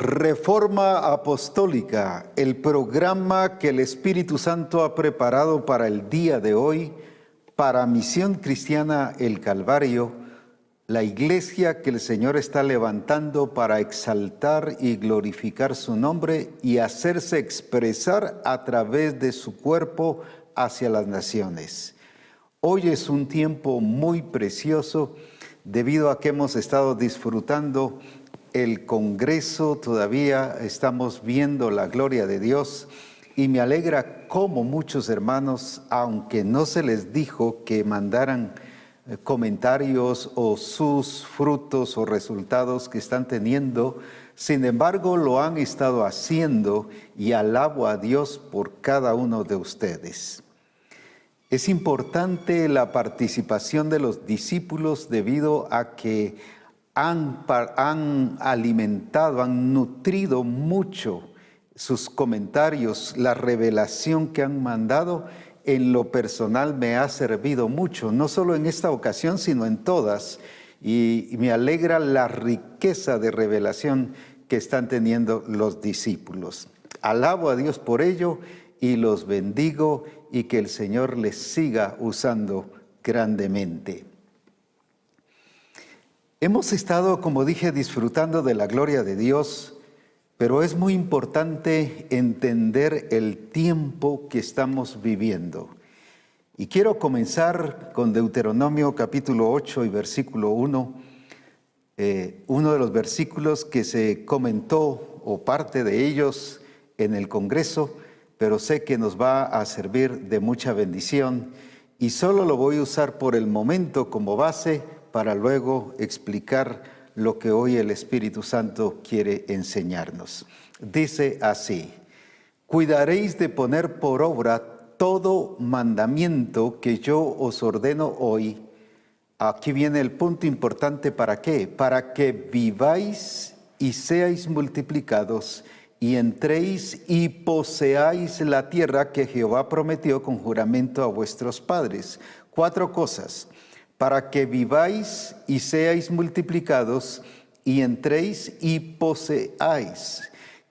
Reforma Apostólica, el programa que el Espíritu Santo ha preparado para el día de hoy, para Misión Cristiana El Calvario, la iglesia que el Señor está levantando para exaltar y glorificar su nombre y hacerse expresar a través de su cuerpo hacia las naciones. Hoy es un tiempo muy precioso debido a que hemos estado disfrutando el Congreso, todavía estamos viendo la gloria de Dios y me alegra cómo muchos hermanos, aunque no se les dijo que mandaran comentarios o sus frutos o resultados que están teniendo, sin embargo lo han estado haciendo y alabo a Dios por cada uno de ustedes. Es importante la participación de los discípulos debido a que han alimentado, han nutrido mucho sus comentarios, la revelación que han mandado. En lo personal me ha servido mucho, no solo en esta ocasión, sino en todas. Y me alegra la riqueza de revelación que están teniendo los discípulos. Alabo a Dios por ello y los bendigo y que el Señor les siga usando grandemente. Hemos estado, como dije, disfrutando de la gloria de Dios, pero es muy importante entender el tiempo que estamos viviendo. Y quiero comenzar con Deuteronomio capítulo 8 y versículo 1, uno de los versículos que se comentó o parte de ellos en el Congreso, pero sé que nos va a servir de mucha bendición y solo lo voy a usar por el momento como base para luego explicar lo que hoy el Espíritu Santo quiere enseñarnos. Dice así: cuidaréis de poner por obra todo mandamiento que yo os ordeno hoy. Aquí viene el punto importante, ¿para qué? Para que viváis y seáis multiplicados y entréis y poseáis la tierra que Jehová prometió con juramento a vuestros padres. 4 cosas. Para que viváis y seáis multiplicados y entréis y poseáis.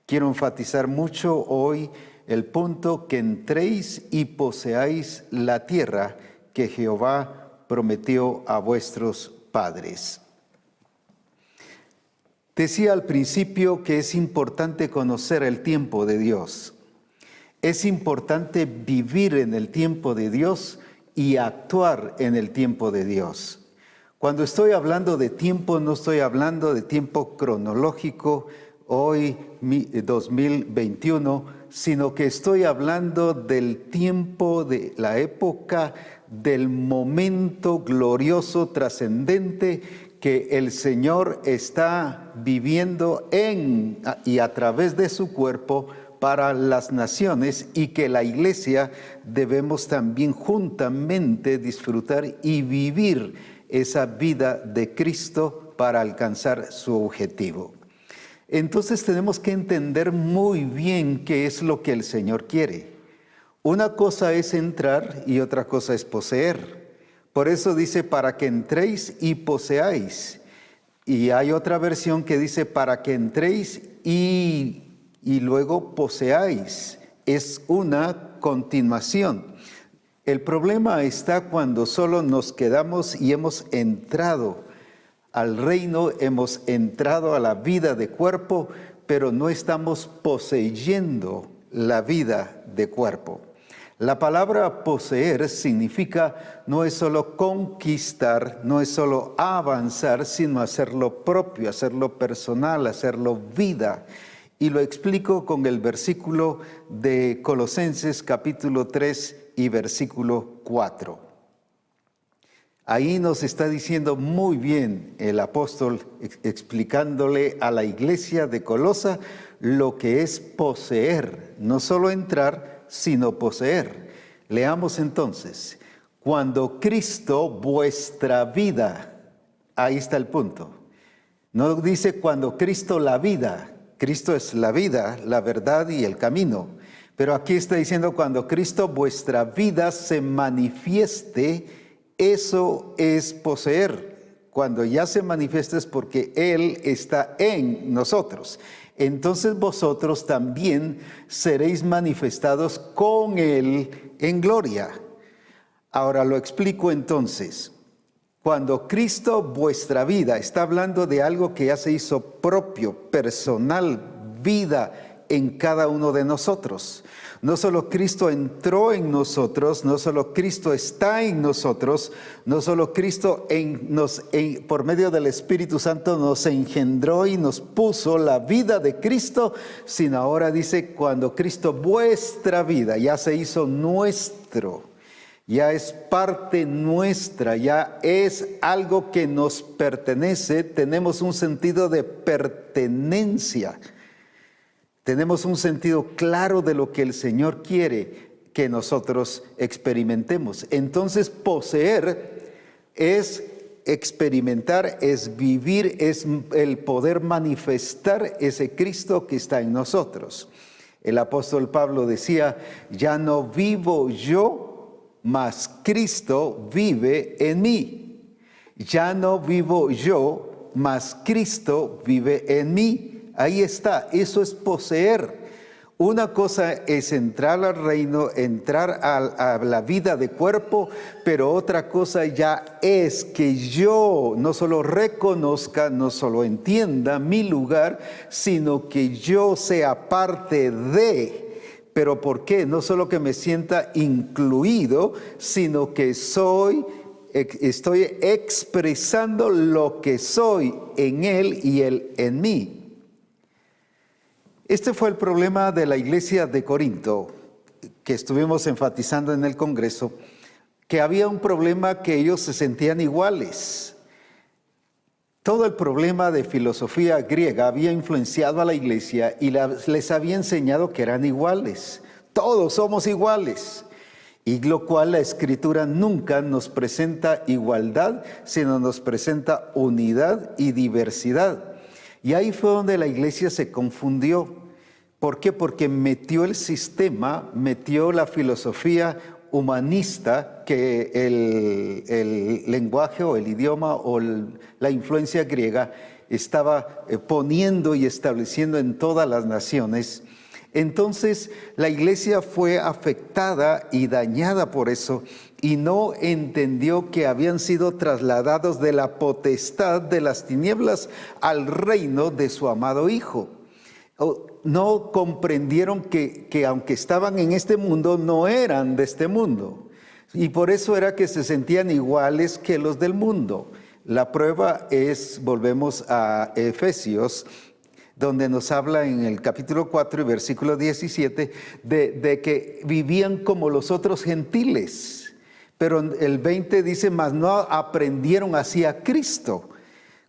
Quiero enfatizar mucho hoy el punto que entréis y poseáis la tierra que Jehová prometió a vuestros padres. Decía al principio que es importante conocer el tiempo de Dios. Es importante vivir en el tiempo de Dios y actuar en el tiempo de Dios. Cuando estoy hablando de tiempo, no estoy hablando de tiempo cronológico, hoy 2021, sino que estoy hablando del tiempo de la época, del momento glorioso, trascendente que el Señor está viviendo en y a través de su cuerpo para las naciones, y que la iglesia debemos también juntamente disfrutar y vivir esa vida de Cristo para alcanzar su objetivo. Entonces tenemos que entender muy bien qué es lo que el Señor quiere. Una cosa es entrar y otra cosa es poseer. Por eso dice para que entréis y poseáis. Y hay otra versión que dice para que entréis y luego poseáis. Es una continuación. El problema está cuando solo nos quedamos y hemos entrado al reino, hemos entrado a la vida de cuerpo, pero no estamos poseyendo la vida de cuerpo. La palabra poseer significa, no es solo conquistar, no es solo avanzar, sino hacerlo propio, hacerlo personal, hacerlo vida. Y lo explico con el versículo de Colosenses capítulo 3 y versículo 4. Ahí nos está diciendo muy bien el apóstol, explicándole a la iglesia de Colosa lo que es poseer, no solo entrar, sino poseer. Leamos entonces: cuando Cristo, vuestra vida, ahí está el punto. No dice cuando Cristo, la vida. Cristo es la vida, la verdad y el camino. Pero aquí está diciendo cuando Cristo, vuestra vida, se manifieste, eso es poseer. Cuando ya se manifiesta es porque Él está en nosotros. Entonces vosotros también seréis manifestados con Él en gloria. Ahora lo explico entonces. Cuando Cristo, vuestra vida, está hablando de algo que ya se hizo propio, personal, vida en cada uno de nosotros. No solo Cristo entró en nosotros, no solo Cristo está en nosotros, no solo Cristo por medio del Espíritu Santo nos engendró y nos puso la vida de Cristo, sino ahora dice, cuando Cristo, vuestra vida, ya se hizo nuestro, ya es parte nuestra, ya es algo que nos pertenece, tenemos un sentido de pertenencia. Tenemos un sentido claro de lo que el Señor quiere que nosotros experimentemos. Entonces, poseer es experimentar, es vivir, es el poder manifestar ese Cristo que está en nosotros. El apóstol Pablo decía, ya no vivo yo, mas Cristo vive en mí. Ya no vivo yo, mas Cristo vive en mí. Ahí está, eso es poseer. Una cosa es entrar al reino, entrar a la vida de cuerpo, pero otra cosa ya es que yo no solo reconozca, no solo entienda mi lugar, sino que yo sea parte de. ¿Pero por qué? No solo que me sienta incluido, sino que estoy expresando lo que soy en Él y Él en mí. Este fue el problema de la iglesia de Corinto, que estuvimos enfatizando en el Congreso, que había un problema que ellos se sentían iguales. Todo el problema de filosofía griega había influenciado a la iglesia y les había enseñado que eran iguales. Todos somos iguales. Y lo cual la Escritura nunca nos presenta igualdad, sino nos presenta unidad y diversidad. Y ahí fue donde la iglesia se confundió. ¿Por qué? Porque metió el sistema, metió la filosofía humanista que el lenguaje o el idioma o la influencia griega estaba poniendo y estableciendo en todas las naciones. Entonces la iglesia fue afectada y dañada por eso y no entendió que habían sido trasladados de la potestad de las tinieblas al reino de su amado Hijo. No comprendieron que aunque estaban en este mundo, no eran de este mundo. Y por eso era que se sentían iguales que los del mundo. La prueba es, volvemos a Efesios, donde nos habla en el capítulo 4 y versículo 17, de que vivían como los otros gentiles. Pero el 20 dice, mas no aprendieron así a Cristo.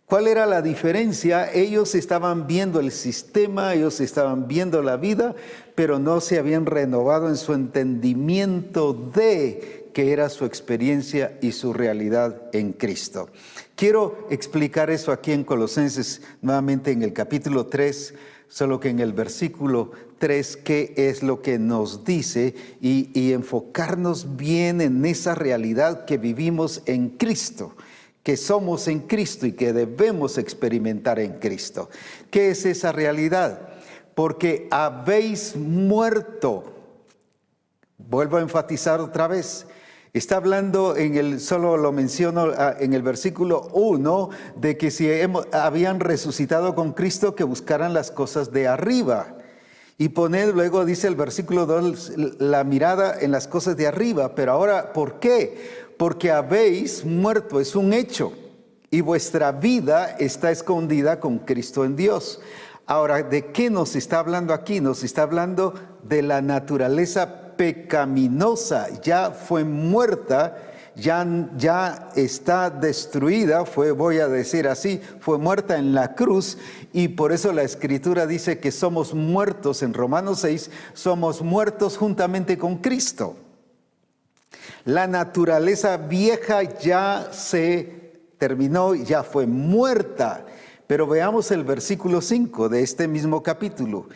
¿Cuál era la diferencia? Ellos estaban viendo el sistema, ellos estaban viendo la vida, pero no se habían renovado en su entendimiento de que era su experiencia y su realidad en Cristo. Quiero explicar eso aquí en Colosenses, nuevamente en el capítulo 3, solo que en el versículo 3, qué es lo que nos dice y enfocarnos bien en esa realidad que vivimos en Cristo, que somos en Cristo y que debemos experimentar en Cristo. ¿Qué es esa realidad? Porque habéis muerto. Vuelvo a enfatizar otra vez. Está hablando, solo lo menciono en el versículo 1, de que si habían resucitado con Cristo, que buscaran las cosas de arriba. Y luego dice el versículo 2, la mirada en las cosas de arriba. Pero ahora, ¿por qué? Porque habéis muerto, es un hecho, y vuestra vida está escondida con Cristo en Dios. Ahora, ¿de qué nos está hablando aquí? Nos está hablando de la naturaleza pecaminosa. Ya fue muerta, ya está destruida, voy a decir así, fue muerta en la cruz, y por eso la Escritura dice que somos muertos, en Romanos 6, somos muertos juntamente con Cristo. La naturaleza vieja ya se terminó, ya fue muerta. Pero veamos el versículo 5 de este mismo capítulo.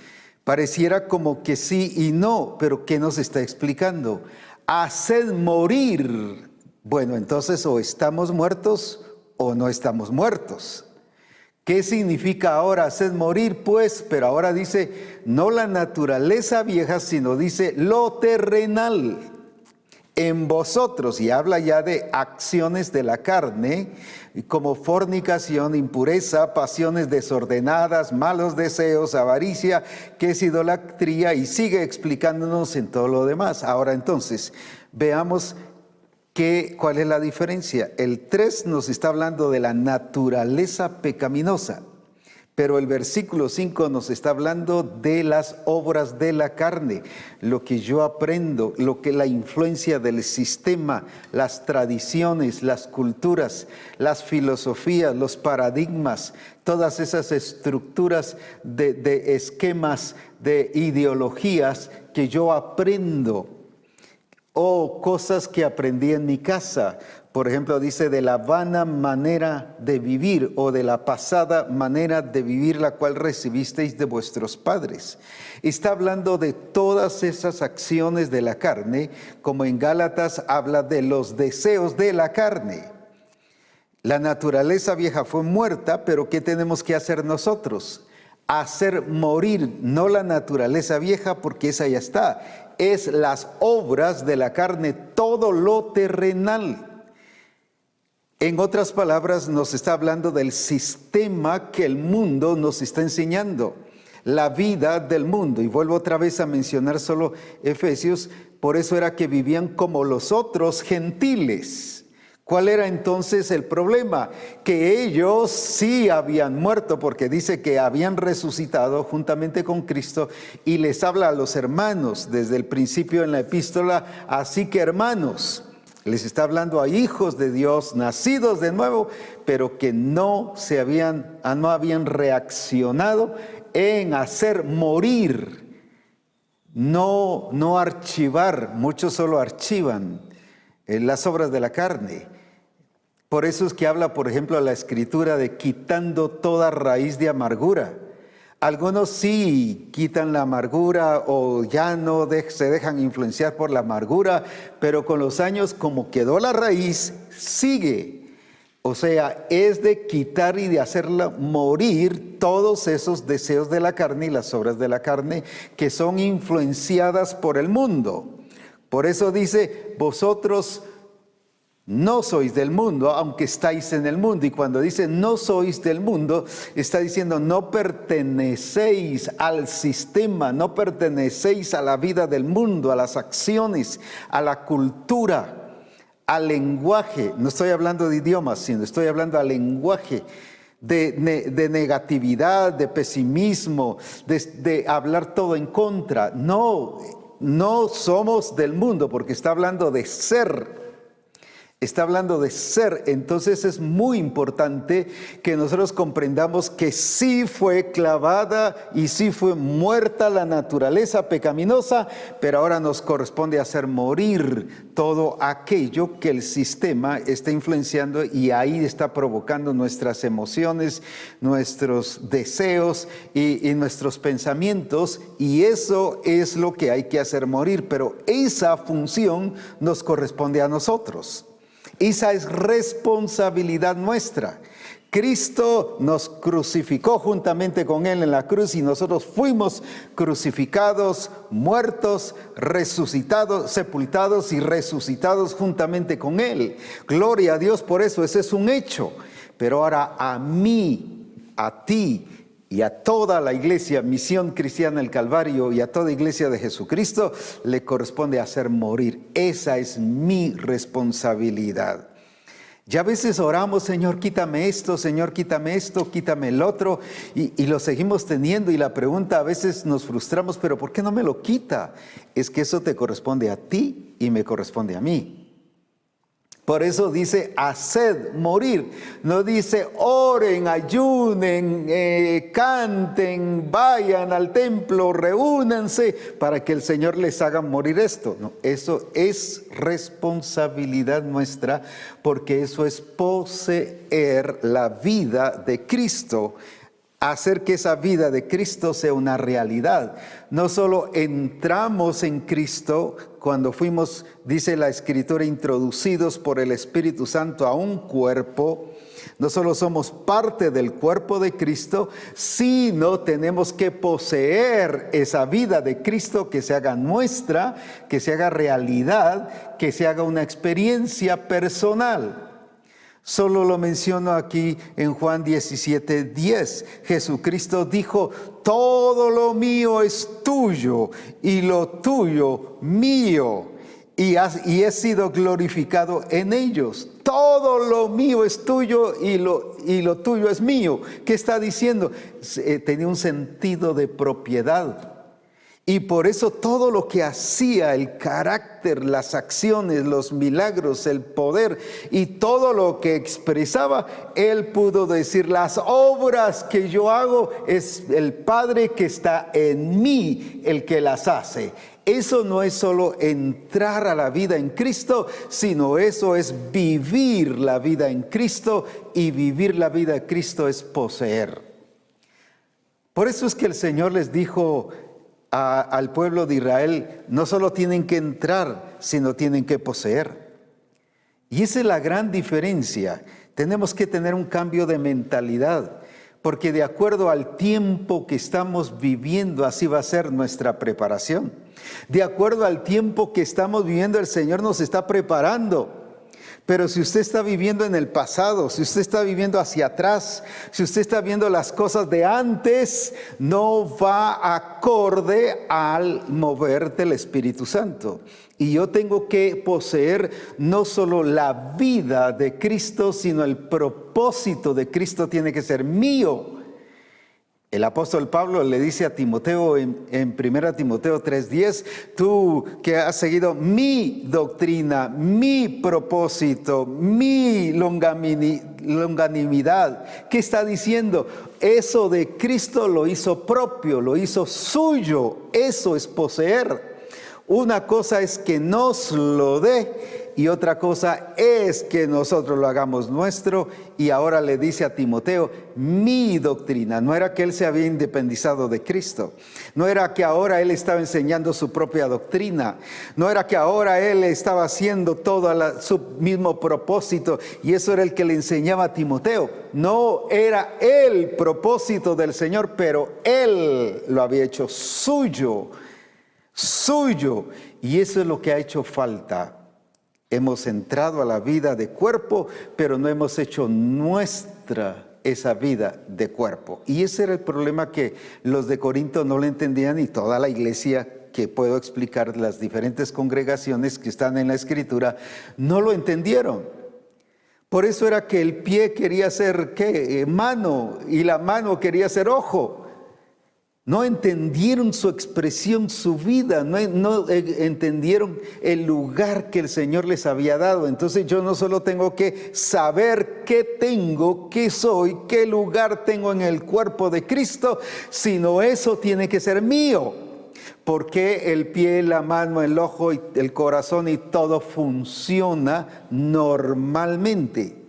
Pareciera como que sí y no, pero ¿qué nos está explicando? Haced morir. Bueno, entonces o estamos muertos o no estamos muertos. ¿Qué significa ahora hacer morir? Pues, pero ahora dice, no la naturaleza vieja, sino dice lo terrenal en vosotros, y habla ya de acciones de la carne, como fornicación, impureza, pasiones desordenadas, malos deseos, avaricia, que es idolatría, y sigue explicándonos en todo lo demás. Ahora entonces, veamos ¿cuál es la diferencia? El 3 nos está hablando de la naturaleza pecaminosa, pero el versículo 5 nos está hablando de las obras de la carne, lo que yo aprendo, lo que la influencia del sistema, las tradiciones, las culturas, las filosofías, los paradigmas, todas esas estructuras de esquemas, de ideologías que yo aprendo. O cosas que aprendí en mi casa. Por ejemplo, dice de la vana manera de vivir o de la pasada manera de vivir la cual recibisteis de vuestros padres. Está hablando de todas esas acciones de la carne, como en Gálatas habla de los deseos de la carne. La naturaleza vieja fue muerta, pero ¿qué tenemos que hacer nosotros? Hacer morir, no la naturaleza vieja, porque esa ya está. Es las obras de la carne, todo lo terrenal. En otras palabras, nos está hablando del sistema que el mundo nos está enseñando, la vida del mundo. Y vuelvo otra vez a mencionar solo Efesios, por eso era que vivían como los otros gentiles. ¿Cuál era entonces el problema? Que ellos sí habían muerto, porque dice que habían resucitado juntamente con Cristo, y les habla a los hermanos desde el principio en la epístola, así que hermanos, les está hablando a hijos de Dios, nacidos de nuevo, pero que no habían reaccionado en hacer morir, no archivar. Muchos solo archivan las obras de la carne. Por eso es que habla, por ejemplo, la Escritura de quitando toda raíz de amargura. Algunos sí quitan la amargura o ya no se dejan influenciar por la amargura, pero con los años, como quedó la raíz, sigue. O sea, es de quitar y de hacerla morir todos esos deseos de la carne y las obras de la carne que son influenciadas por el mundo. Por eso dice, vosotros no sois del mundo, aunque estáis en el mundo. Y cuando dice no sois del mundo, está diciendo no pertenecéis al sistema, no pertenecéis a la vida del mundo, a las acciones, a la cultura, al lenguaje. No estoy hablando de idiomas, sino estoy hablando al lenguaje de negatividad, de pesimismo, de hablar todo en contra. No somos del mundo, porque está hablando de ser. Está hablando de ser. Entonces es muy importante que nosotros comprendamos que sí fue clavada y sí fue muerta la naturaleza pecaminosa, pero ahora nos corresponde hacer morir todo aquello que el sistema está influenciando, y ahí está provocando nuestras emociones, nuestros deseos y nuestros pensamientos, y eso es lo que hay que hacer morir. Pero esa función nos corresponde a nosotros. Esa es responsabilidad nuestra. Cristo nos crucificó juntamente con Él en la cruz, y nosotros fuimos crucificados, muertos, resucitados, sepultados y resucitados juntamente con Él. Gloria a Dios por eso, ese es un hecho. Pero ahora a mí, a ti y a toda la iglesia, Misión Cristiana del Calvario, y a toda iglesia de Jesucristo, le corresponde hacer morir. Esa es mi responsabilidad. Ya a veces oramos, Señor, quítame esto, Señor, quítame esto, quítame el otro, y lo seguimos teniendo, y la pregunta, a veces nos frustramos, pero ¿por qué no me lo quita? Es que eso te corresponde a ti y me corresponde a mí. Por eso dice haced morir, no dice oren, ayunen, canten, vayan al templo, reúnanse para que el Señor les haga morir esto. No, eso es responsabilidad nuestra, porque eso es poseer la vida de Cristo, hacer que esa vida de Cristo sea una realidad. No solo entramos en Cristo cuando fuimos, dice la Escritura, introducidos por el Espíritu Santo a un cuerpo, No solo somos parte del cuerpo de Cristo, sino tenemos que poseer esa vida de Cristo, que se haga nuestra, que se haga realidad, que se haga una experiencia personal. Solo lo menciono aquí en Juan 17:10. Jesucristo dijo: todo lo mío es tuyo y lo tuyo mío. Y he sido glorificado en ellos. Todo lo mío es tuyo y lo tuyo es mío. ¿Qué está diciendo? Tenía un sentido de propiedad. Y por eso todo lo que hacía, el carácter, las acciones, los milagros, el poder y todo lo que expresaba, él pudo decir: las obras que yo hago es el Padre que está en mí el que las hace. Eso no es solo entrar a la vida en Cristo, sino eso es vivir la vida en Cristo, y vivir la vida en Cristo es poseer. Por eso es que el Señor les dijo al pueblo de Israel: no solo tienen que entrar, sino tienen que poseer. Y esa es la gran diferencia. Tenemos que tener un cambio de mentalidad, porque de acuerdo al tiempo que estamos viviendo, así va a ser nuestra preparación. De acuerdo al tiempo que estamos viviendo, el Señor nos está preparando. Pero si usted está viviendo en el pasado, si usted está viviendo hacia atrás, si usted está viendo las cosas de antes, no va acorde al mover del Espíritu Santo. Y yo tengo que poseer no solo la vida de Cristo, sino el propósito de Cristo tiene que ser mío. El apóstol Pablo le dice a Timoteo en 1 Timoteo 3:10: tú que has seguido mi doctrina, mi propósito, mi longanimidad. ¿Qué está diciendo? Eso de Cristo lo hizo propio, lo hizo suyo. Eso es poseer. Una cosa es que nos lo dé, y otra cosa es que nosotros lo hagamos nuestro. Y ahora le dice a Timoteo: mi doctrina. No era que él se había independizado de Cristo. No era que ahora él estaba enseñando su propia doctrina. No era que ahora él estaba haciendo todo su mismo propósito y eso era el que le enseñaba a Timoteo. No, era el propósito del Señor, pero él lo había hecho suyo. Y eso es lo que ha hecho falta. Hemos entrado a la vida de cuerpo, pero no hemos hecho nuestra esa vida de cuerpo. Y ese era el problema que los de Corinto no le entendían, y toda la iglesia, que puedo explicar, las diferentes congregaciones que están en la Escritura, no lo entendieron. Por eso era que el pie quería ser mano, y la mano quería ser ojo. No entendieron su expresión, su vida, no entendieron el lugar que el Señor les había dado. Entonces yo no solo tengo que saber qué tengo, qué soy, qué lugar tengo en el cuerpo de Cristo, sino eso tiene que ser mío. Porque el pie, la mano, el ojo, y el corazón y todo funciona normalmente.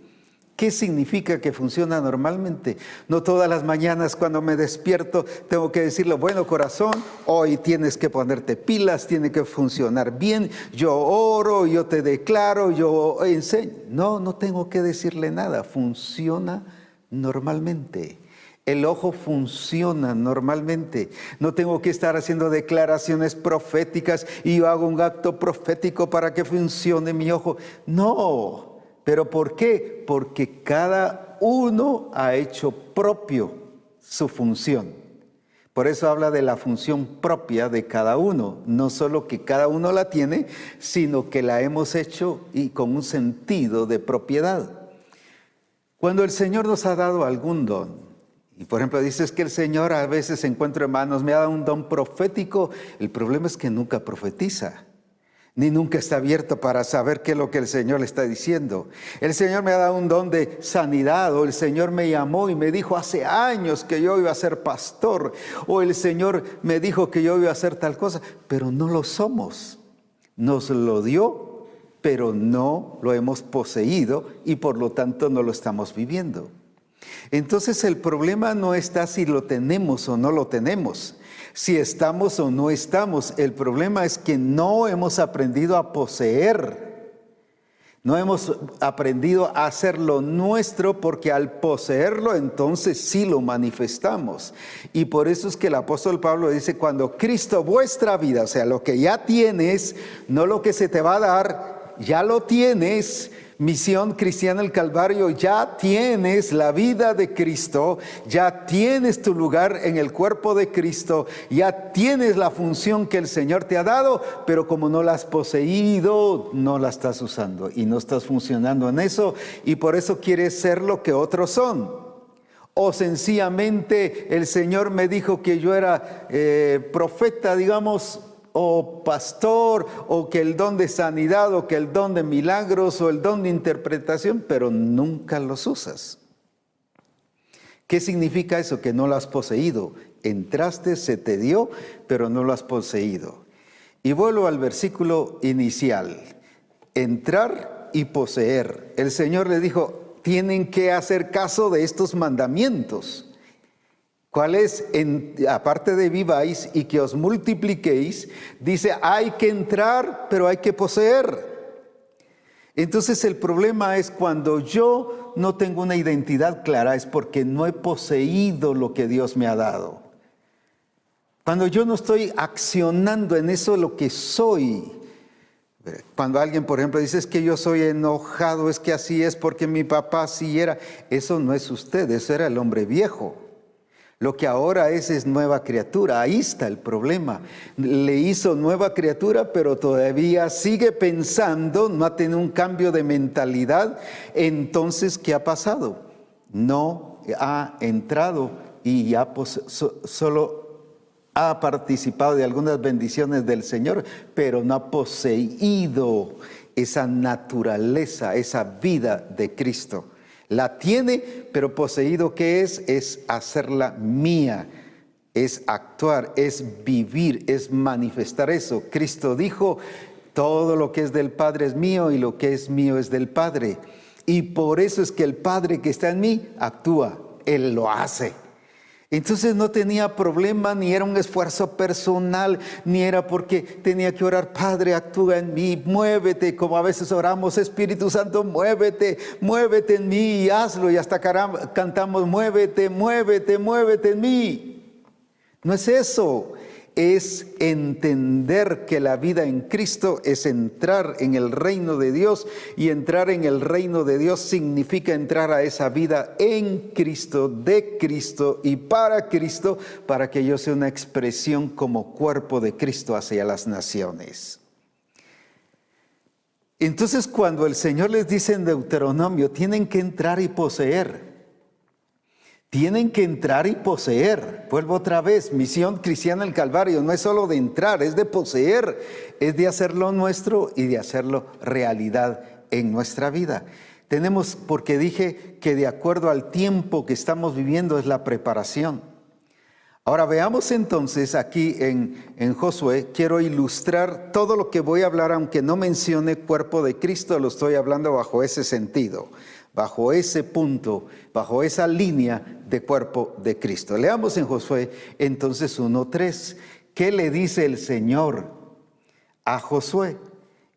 ¿Qué significa que funciona normalmente? No todas las mañanas cuando me despierto tengo que decirle: bueno, corazón, hoy tienes que ponerte pilas, tiene que funcionar bien. Yo oro, yo te declaro, yo enseño. No tengo que decirle nada. Funciona normalmente. El ojo funciona normalmente. No tengo que estar haciendo declaraciones proféticas y yo hago un acto profético para que funcione mi ojo. No. ¿Pero por qué? Porque cada uno ha hecho propio su función. Por eso habla de la función propia de cada uno. No solo que cada uno la tiene, sino que la hemos hecho y con un sentido de propiedad. Cuando el Señor nos ha dado algún don, y por ejemplo dices que el Señor a veces encuentro hermanos, me ha dado un don profético, el problema es que nunca profetiza. Ni nunca está abierto para saber qué es lo que el Señor le está diciendo. El Señor me ha dado un don de sanidad, o el Señor me llamó y me dijo hace años que yo iba a ser pastor, o el Señor me dijo que yo iba a hacer tal cosa, pero no lo somos. Nos lo dio, pero no lo hemos poseído y por lo tanto no lo estamos viviendo. Entonces el problema no está si lo tenemos o no lo tenemos, si estamos o no estamos. El problema es que no hemos aprendido a poseer. No hemos aprendido a hacerlo nuestro, porque al poseerlo entonces sí lo manifestamos. Y por eso es que el apóstol Pablo dice, cuando Cristo vuestra vida, o sea, lo que ya tienes, no lo que se te va a dar, ya lo tienes. Misión Cristiana del Calvario, ya tienes la vida de Cristo, ya tienes tu lugar en el cuerpo de Cristo, ya tienes la función que el Señor te ha dado, pero como no la has poseído, no la estás usando y no estás funcionando en eso, y por eso quieres ser lo que otros son. O sencillamente el Señor me dijo que yo era profeta, digamos, o pastor, o que el don de sanidad, o que el don de milagros, o el don de interpretación, pero nunca los usas. ¿Qué significa eso? Que no lo has poseído. Entraste, se te dio, pero no lo has poseído. Y vuelvo al versículo inicial. Entrar y poseer. El Señor le dijo, tienen que hacer caso de estos mandamientos. ¿Cuál es? Aparte de viváis y que os multipliquéis, dice, hay que entrar, pero hay que poseer. Entonces el problema es cuando yo no tengo una identidad clara, es porque no he poseído lo que Dios me ha dado. Cuando yo no estoy accionando en eso lo que soy. Cuando alguien, por ejemplo, dice, es que yo soy enojado, es que así es porque mi papá así era. Eso no es usted, eso era el hombre viejo. Lo que ahora es nueva criatura. Ahí está el problema. Le hizo nueva criatura, pero todavía sigue pensando, no ha tenido un cambio de mentalidad. Entonces, ¿qué ha pasado? No ha entrado y ya solo ha participado de algunas bendiciones del Señor, pero no ha poseído esa naturaleza, esa vida de Cristo. La tiene, pero poseído, ¿qué es? Es hacerla mía, es actuar, es vivir, es manifestar eso. Cristo dijo, todo lo que es del Padre es mío y lo que es mío es del Padre. Y por eso es que el Padre que está en mí actúa, Él lo hace. Entonces no tenía problema, ni era un esfuerzo personal, ni era porque tenía que orar, Padre, actúa en mí, muévete, como a veces oramos, Espíritu Santo, muévete, muévete en mí y hazlo, y hasta cantamos, muévete, muévete, muévete en mí. No es eso, es entender que la vida en Cristo es entrar en el reino de Dios, y entrar en el reino de Dios significa entrar a esa vida en Cristo, de Cristo y para Cristo, para que yo sea una expresión como cuerpo de Cristo hacia las naciones. Entonces, cuando el Señor les dice en Deuteronomio, tienen que entrar y poseer. Tienen que entrar y poseer. Vuelvo otra vez, misión cristiana del Calvario no es solo de entrar, es de poseer, es de hacerlo nuestro y de hacerlo realidad en nuestra vida. Tenemos, porque dije que de acuerdo al tiempo que estamos viviendo es la preparación. Ahora veamos entonces aquí en Josué, quiero ilustrar todo lo que voy a hablar, aunque no mencione cuerpo de Cristo, lo estoy hablando bajo ese sentido, bajo ese punto, bajo esa línea de cuerpo de Cristo. Leamos en Josué entonces 1:3. ¿Qué le dice el Señor a Josué?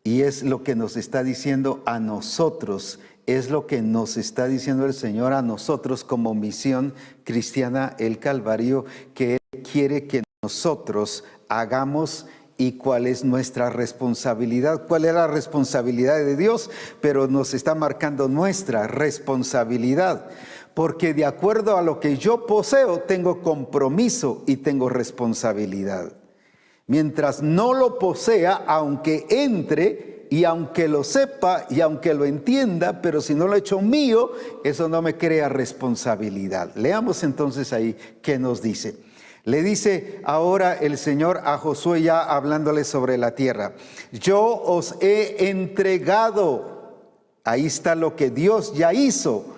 Y es lo que nos está diciendo a nosotros, es lo que nos está diciendo el Señor a nosotros como misión cristiana el Calvario, que Él quiere que nosotros hagamos. ¿Y cuál es nuestra responsabilidad? ¿Cuál es la responsabilidad de Dios? Pero nos está marcando nuestra responsabilidad. Porque de acuerdo a lo que yo poseo, tengo compromiso y tengo responsabilidad. Mientras no lo posea, aunque entre y aunque lo sepa y aunque lo entienda, pero si no lo he hecho mío, eso no me crea responsabilidad. Leamos entonces ahí qué nos dice. Le dice ahora el Señor a Josué, ya hablándole sobre la tierra. Yo os he entregado. Ahí está lo que Dios ya hizo.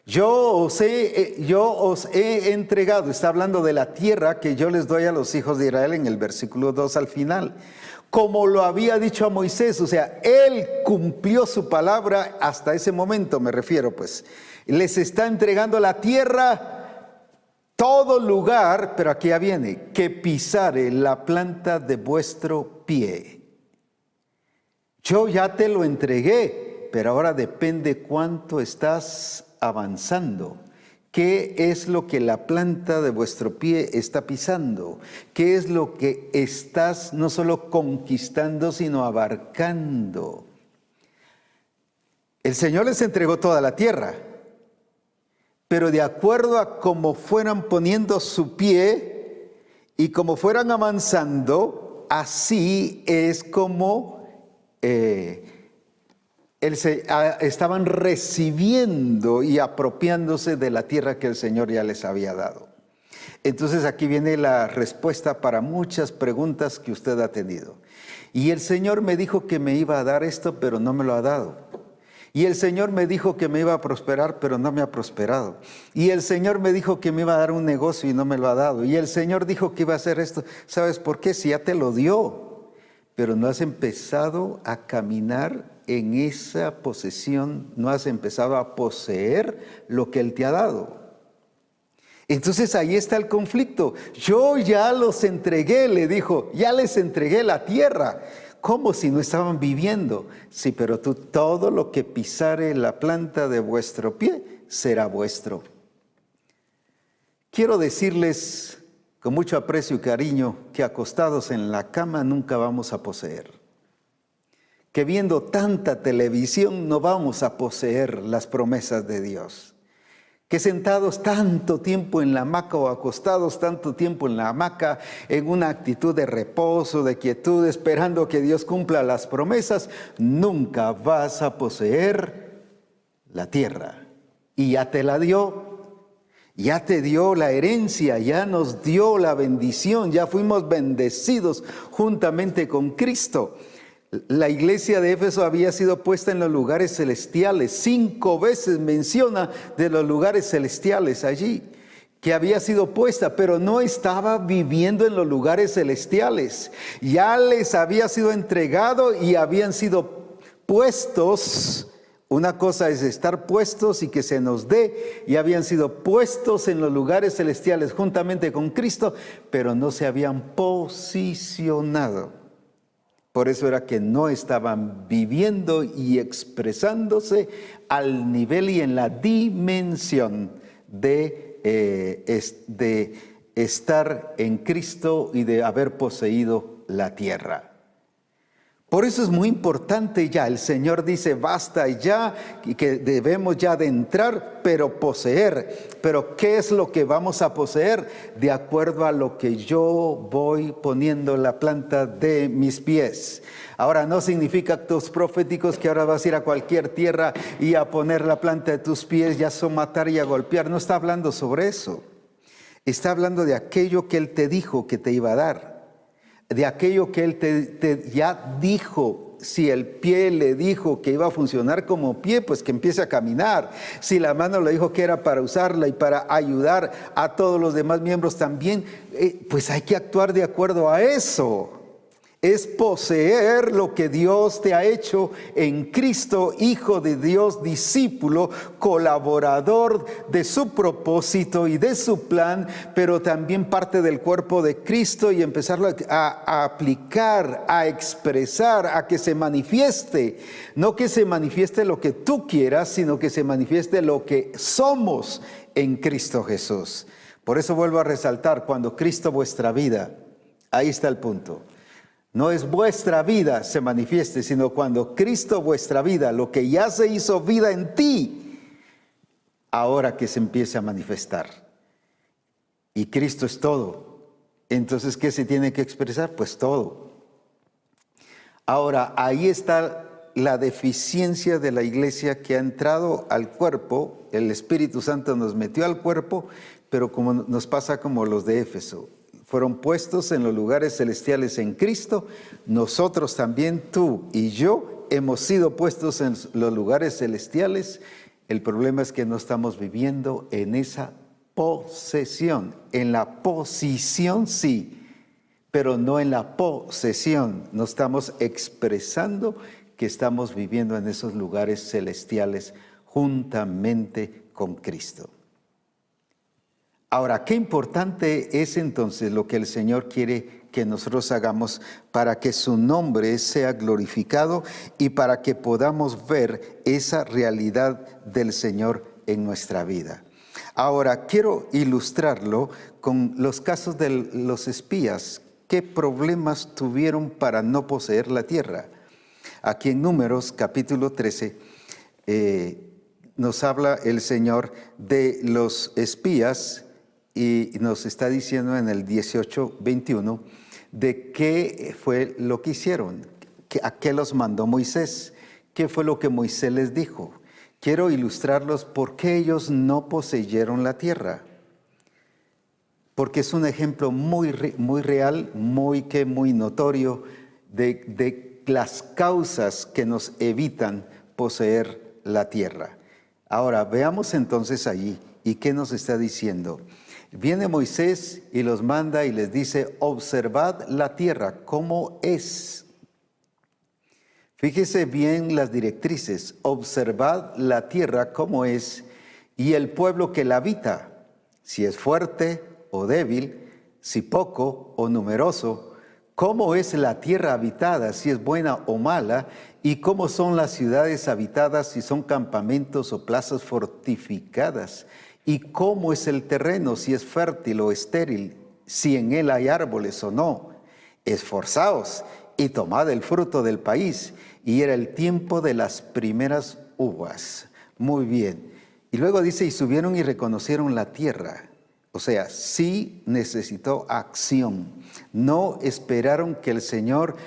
Yo os he entregado. Está hablando de la tierra que yo les doy a los hijos de Israel en el versículo 2 al final. Como lo había dicho a Moisés. O sea, Él cumplió su palabra hasta ese momento, me refiero pues. Les está entregando la tierra. Todo lugar, pero aquí ya viene, que pisare la planta de vuestro pie. Yo ya te lo entregué, pero ahora depende cuánto estás avanzando. ¿Qué es lo que la planta de vuestro pie está pisando? ¿Qué es lo que estás no solo conquistando, sino abarcando? El Señor les entregó toda la tierra, pero de acuerdo a cómo fueran poniendo su pie y cómo fueran avanzando, así es como estaban recibiendo y apropiándose de la tierra que el Señor ya les había dado. Entonces aquí viene la respuesta para muchas preguntas que usted ha tenido. Y el Señor me dijo que me iba a dar esto, pero no me lo ha dado. Y el Señor me dijo que me iba a prosperar, pero no me ha prosperado. Y el Señor me dijo que me iba a dar un negocio y no me lo ha dado. Y el Señor dijo que iba a hacer esto. ¿Sabes por qué? Si ya te lo dio, pero no has empezado a caminar en esa posesión, no has empezado a poseer lo que Él te ha dado. Entonces ahí está el conflicto. Yo ya los entregué, le dijo, ya les entregué la tierra. ¿Cómo si no estaban viviendo? Sí, pero tú todo lo que pisare la planta de vuestro pie será vuestro. Quiero decirles con mucho aprecio y cariño que acostados en la cama nunca vamos a poseer. Que viendo tanta televisión no vamos a poseer las promesas de Dios. Que sentados tanto tiempo en la hamaca o acostados tanto tiempo en la hamaca en una actitud de reposo, de quietud, esperando que Dios cumpla las promesas, nunca vas a poseer la tierra. Y ya te la dio, ya te dio la herencia, ya nos dio la bendición, ya fuimos bendecidos juntamente con Cristo. La iglesia de Éfeso había sido puesta en los lugares celestiales. 5 veces menciona de los lugares celestiales allí, que había sido puesta, pero no estaba viviendo en los lugares celestiales. Ya les había sido entregado y habían sido puestos. Una cosa es estar puestos y que se nos dé, y habían sido puestos en los lugares celestiales juntamente con Cristo, pero no se habían posicionado. Por eso era que no estaban viviendo y expresándose al nivel y en la dimensión de estar en Cristo y de haber poseído la tierra. Por eso es muy importante ya, el Señor dice basta ya y que debemos ya de entrar, pero poseer. Pero ¿qué es lo que vamos a poseer? De acuerdo a lo que yo voy poniendo la planta de mis pies. Ahora no significa actos proféticos que ahora vas a ir a cualquier tierra y a poner la planta de tus pies y a somatar y a golpear. No está hablando sobre eso. Está hablando de aquello que Él te dijo que te iba a dar. De aquello que Él ya dijo. Si el pie le dijo que iba a funcionar como pie, pues que empiece a caminar. Si la mano le dijo que era para usarla y para ayudar a todos los demás miembros también, pues hay que actuar de acuerdo a eso. Es poseer lo que Dios te ha hecho en Cristo, Hijo de Dios, discípulo, colaborador de su propósito y de su plan, pero también parte del cuerpo de Cristo, y empezarlo a aplicar, a expresar, a que se manifieste. No que se manifieste lo que tú quieras, sino que se manifieste lo que somos en Cristo Jesús. Por eso vuelvo a resaltar, cuando Cristo vuestra vida, ahí está el punto. No es vuestra vida se manifieste, sino cuando Cristo vuestra vida, lo que ya se hizo vida en ti, ahora que se empiece a manifestar. Y Cristo es todo. Entonces, ¿qué se tiene que expresar? Pues todo. Ahora, ahí está la deficiencia de la iglesia que ha entrado al cuerpo. El Espíritu Santo nos metió al cuerpo, pero como nos pasa como los de Éfeso. Fueron puestos en los lugares celestiales en Cristo. Nosotros también, tú y yo, hemos sido puestos en los lugares celestiales. El problema es que no estamos viviendo en esa posesión. En la posición sí, pero no en la posesión. No estamos expresando que estamos viviendo en esos lugares celestiales juntamente con Cristo. Ahora, qué importante es entonces lo que el Señor quiere que nosotros hagamos para que su nombre sea glorificado y para que podamos ver esa realidad del Señor en nuestra vida. Ahora, quiero ilustrarlo con los casos de los espías. ¿Qué problemas tuvieron para no poseer la tierra? Aquí en Números, capítulo 13, nos habla el Señor de los espías y nos está diciendo en el 18:21 de qué fue lo que hicieron, a qué los mandó Moisés, qué fue lo que Moisés les dijo. Quiero ilustrarlos por qué ellos no poseyeron la tierra. Porque es un ejemplo muy real, muy notorio de las causas que nos evitan poseer la tierra. Ahora, veamos entonces allí, ¿y qué nos está diciendo? Viene Moisés y los manda y les dice, observad la tierra, ¿cómo es? Fíjese bien las directrices, observad la tierra cómo es y el pueblo que la habita, si es fuerte o débil, si poco o numeroso, cómo es la tierra habitada, si es buena o mala, y cómo son las ciudades habitadas, si son campamentos o plazas fortificadas, y cómo es el terreno, si es fértil o estéril, si en él hay árboles o no. Esforzaos y tomad el fruto del país. Y era el tiempo de las primeras uvas. Muy bien. Y luego dice, y subieron y reconocieron la tierra. O sea, sí necesitó acción. No esperaron que el Señor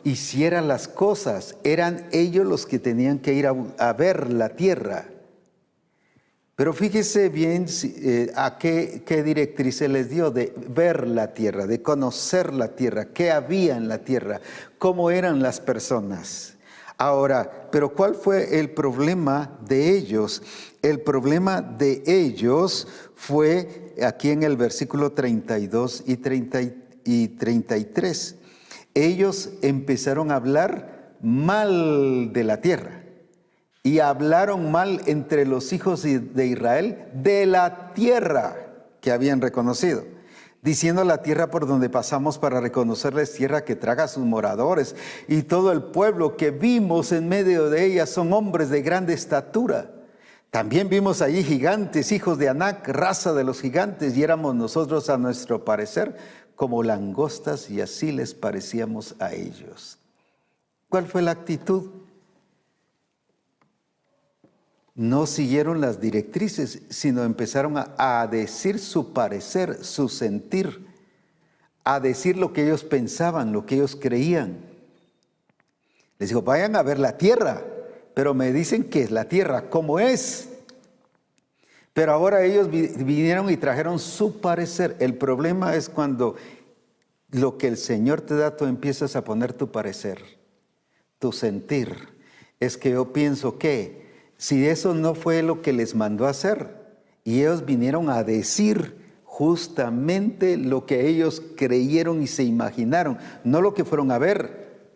hiciera las cosas. Eran ellos los que tenían que ir a ver la tierra. Pero fíjese bien a qué directriz se les dio de ver la tierra, de conocer la tierra, qué había en la tierra, cómo eran las personas. Ahora, pero ¿cuál fue el problema de ellos? El problema de ellos fue aquí en el versículo 32 y 33. Ellos empezaron a hablar mal de la tierra. Y hablaron mal entre los hijos de Israel de la tierra que habían reconocido, diciendo la tierra por donde pasamos para reconocerles tierra que traga a sus moradores, y todo el pueblo que vimos en medio de ella son hombres de grande estatura. También vimos allí gigantes, hijos de Anac, raza de los gigantes, y éramos nosotros a nuestro parecer como langostas, y así les parecíamos a ellos. ¿Cuál fue la actitud? No siguieron las directrices, sino empezaron a decir su parecer, su sentir, a decir lo que ellos pensaban, lo que ellos creían. Les digo, vayan a ver la tierra, pero me dicen que es la tierra, ¿cómo es? Pero ahora ellos vinieron y trajeron su parecer. El problema es cuando lo que el Señor te da, tú empiezas a poner tu parecer, tu sentir. Es que yo pienso que si eso no fue lo que les mandó a hacer, y ellos vinieron a decir justamente lo que ellos creyeron y se imaginaron, no lo que fueron a ver.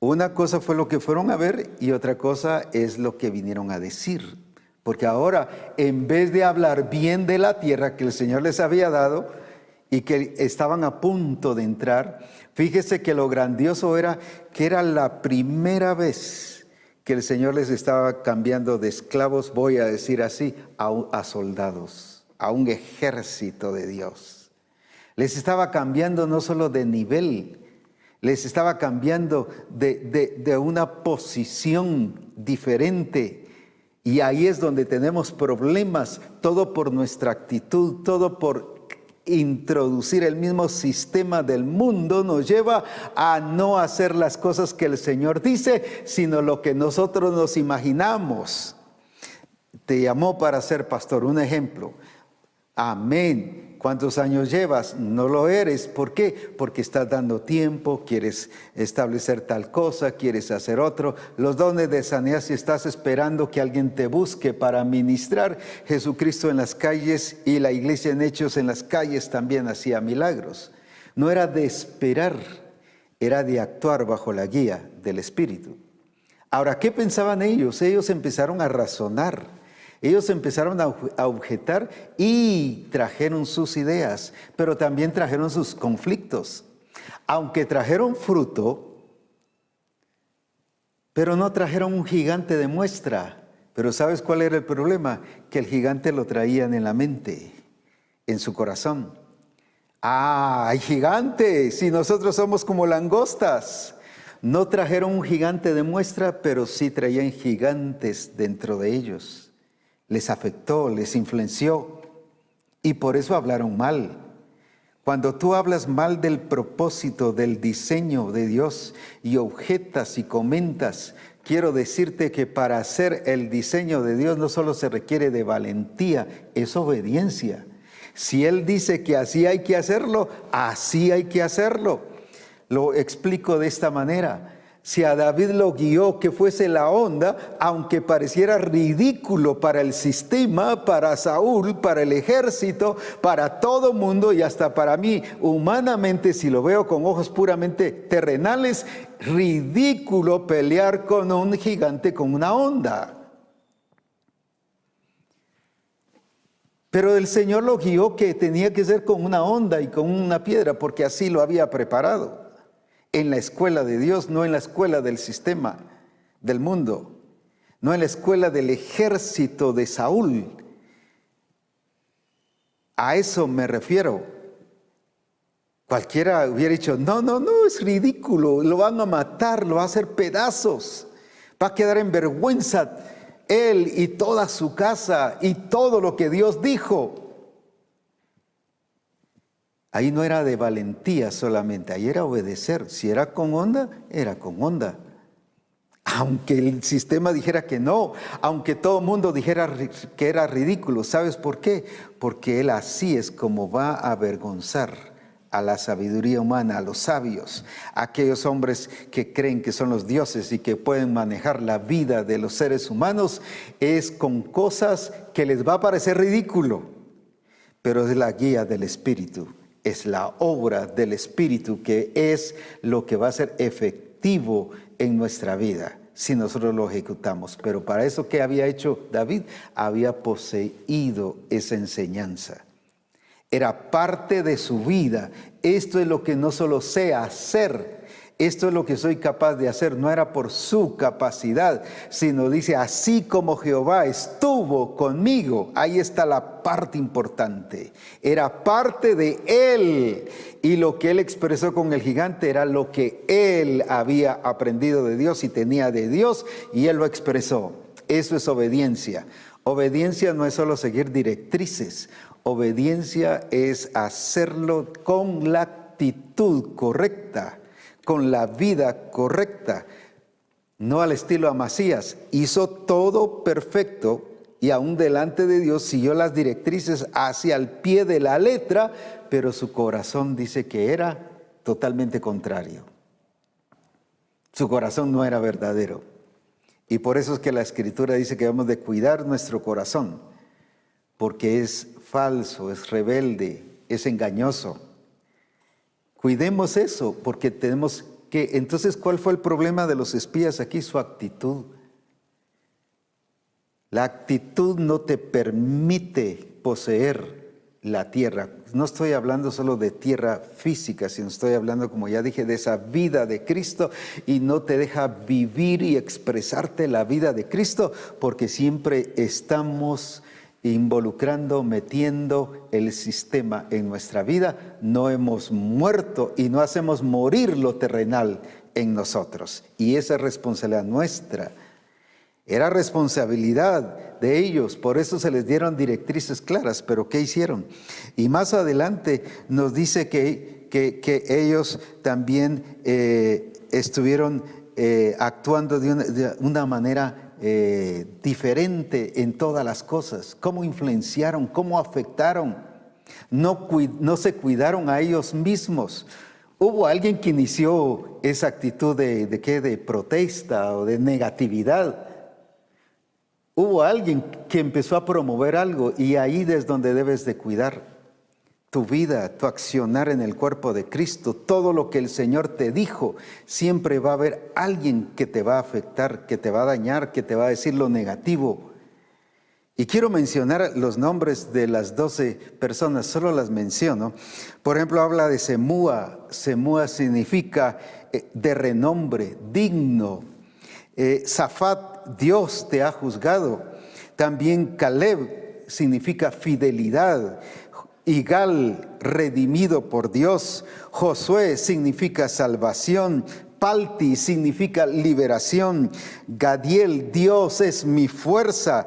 Una cosa fue lo que fueron a ver y otra cosa es lo que vinieron a decir. Porque ahora, en vez de hablar bien de la tierra que el Señor les había dado y que estaban a punto de entrar, fíjese que lo grandioso era que era la primera vez que el Señor les estaba cambiando de esclavos, voy a decir así, a soldados, a un ejército de Dios. Les estaba cambiando no solo de nivel, les estaba cambiando de una posición diferente. Y ahí es donde tenemos problemas, todo por nuestra actitud, todo por introducir el mismo sistema del mundo nos lleva a no hacer las cosas que el Señor dice, sino lo que nosotros nos imaginamos. Te llamó para ser pastor, un ejemplo. Amén. ¿Cuántos años llevas? No lo eres. ¿Por qué? Porque estás dando tiempo, quieres establecer tal cosa, quieres hacer otro. Los dones de sanidad, si estás esperando que alguien te busque para ministrar, Jesucristo en las calles y la iglesia en Hechos en las calles también hacía milagros. No era de esperar, era de actuar bajo la guía del Espíritu. Ahora, ¿qué pensaban ellos? Ellos empezaron a razonar. Ellos empezaron a objetar y trajeron sus ideas, pero también trajeron sus conflictos. Aunque trajeron fruto, pero no trajeron un gigante de muestra. Pero ¿sabes cuál era el problema? Que el gigante lo traían en la mente, en su corazón. ¡Ah, hay gigantes! Si nosotros somos como langostas. No trajeron un gigante de muestra, pero sí traían gigantes dentro de ellos. Les afectó, les influenció y por eso hablaron mal. Cuando tú hablas mal del propósito, del diseño de Dios y objetas y comentas, quiero decirte que para hacer el diseño de Dios no solo se requiere de valentía, es obediencia. Si Él dice que así hay que hacerlo, así hay que hacerlo. Lo explico de esta manera. Si a David lo guió que fuese la onda, aunque pareciera ridículo para el sistema, para Saúl, para el ejército, para todo mundo y hasta para mí, humanamente, si lo veo con ojos puramente terrenales, ridículo pelear con un gigante con una onda. Pero el Señor lo guió que tenía que ser con una onda y con una piedra, porque así lo había preparado. En la escuela de Dios, no en la escuela del sistema, del mundo, no en la escuela del ejército de Saúl. A eso me refiero. Cualquiera hubiera dicho, no, es ridículo, lo van a matar, lo va a hacer pedazos, va a quedar en vergüenza él y toda su casa y todo lo que Dios dijo. Ahí no era de valentía solamente, ahí era obedecer. Si era con onda, era con onda. Aunque el sistema dijera que no, aunque todo el mundo dijera que era ridículo. ¿Sabes por qué? Porque Él así es como va a avergonzar a la sabiduría humana, a los sabios, a aquellos hombres que creen que son los dioses y que pueden manejar la vida de los seres humanos, es con cosas que les va a parecer ridículo, pero es la guía del Espíritu. Es la obra del Espíritu que es lo que va a ser efectivo en nuestra vida si nosotros lo ejecutamos. Pero para eso, ¿qué había hecho David? Había poseído esa enseñanza. Era parte de su vida. Esto es lo que no solo sé hacer, esto es lo que soy capaz de hacer. No era por su capacidad, sino dice, así como Jehová estuvo conmigo. Ahí está la parte importante. Era parte de Él. Y lo que Él expresó con el gigante era lo que Él había aprendido de Dios y tenía de Dios. Y Él lo expresó. Eso es obediencia. Obediencia no es solo seguir directrices. Obediencia es hacerlo con la actitud correcta, con la vida correcta, no al estilo Amasías. Hizo todo perfecto y aún delante de Dios siguió las directrices hacia el pie de la letra, pero su corazón dice que era totalmente contrario. Su corazón no era verdadero. Y por eso es que la Escritura dice que debemos de cuidar nuestro corazón, porque es falso, es rebelde, es engañoso. Cuidemos eso, porque tenemos que... Entonces, ¿cuál fue el problema de los espías aquí? Su actitud. La actitud no te permite poseer la tierra. No estoy hablando solo de tierra física, sino estoy hablando, como ya dije, de esa vida de Cristo, y no te deja vivir y expresarte la vida de Cristo, porque siempre estamos involucrando, metiendo el sistema en nuestra vida. No hemos muerto y no hacemos morir lo terrenal en nosotros. Y esa es responsabilidad nuestra. Era responsabilidad de ellos, por eso se les dieron directrices claras. Pero ¿qué hicieron? Y más adelante nos dice que ellos también estuvieron actuando de una manera diferente en todas las cosas. ¿Cómo influenciaron? ¿Cómo afectaron? No se cuidaron a ellos mismos. Hubo alguien que inició esa actitud de protesta o de negatividad. Hubo alguien que empezó a promover algo, y ahí es donde debes de cuidar tu vida, tu accionar en el cuerpo de Cristo. Todo lo que el Señor te dijo, siempre va a haber alguien que te va a afectar, que te va a dañar, que te va a decir lo negativo. Y quiero mencionar los nombres de las 12 personas, solo las menciono. Por ejemplo, habla de Semúa. Semúa significa de renombre, digno. Zafat, Dios te ha juzgado. También Caleb significa fidelidad. Igal, redimido por Dios. Josué significa salvación. Palti significa liberación. Gadiel, Dios es mi fuerza.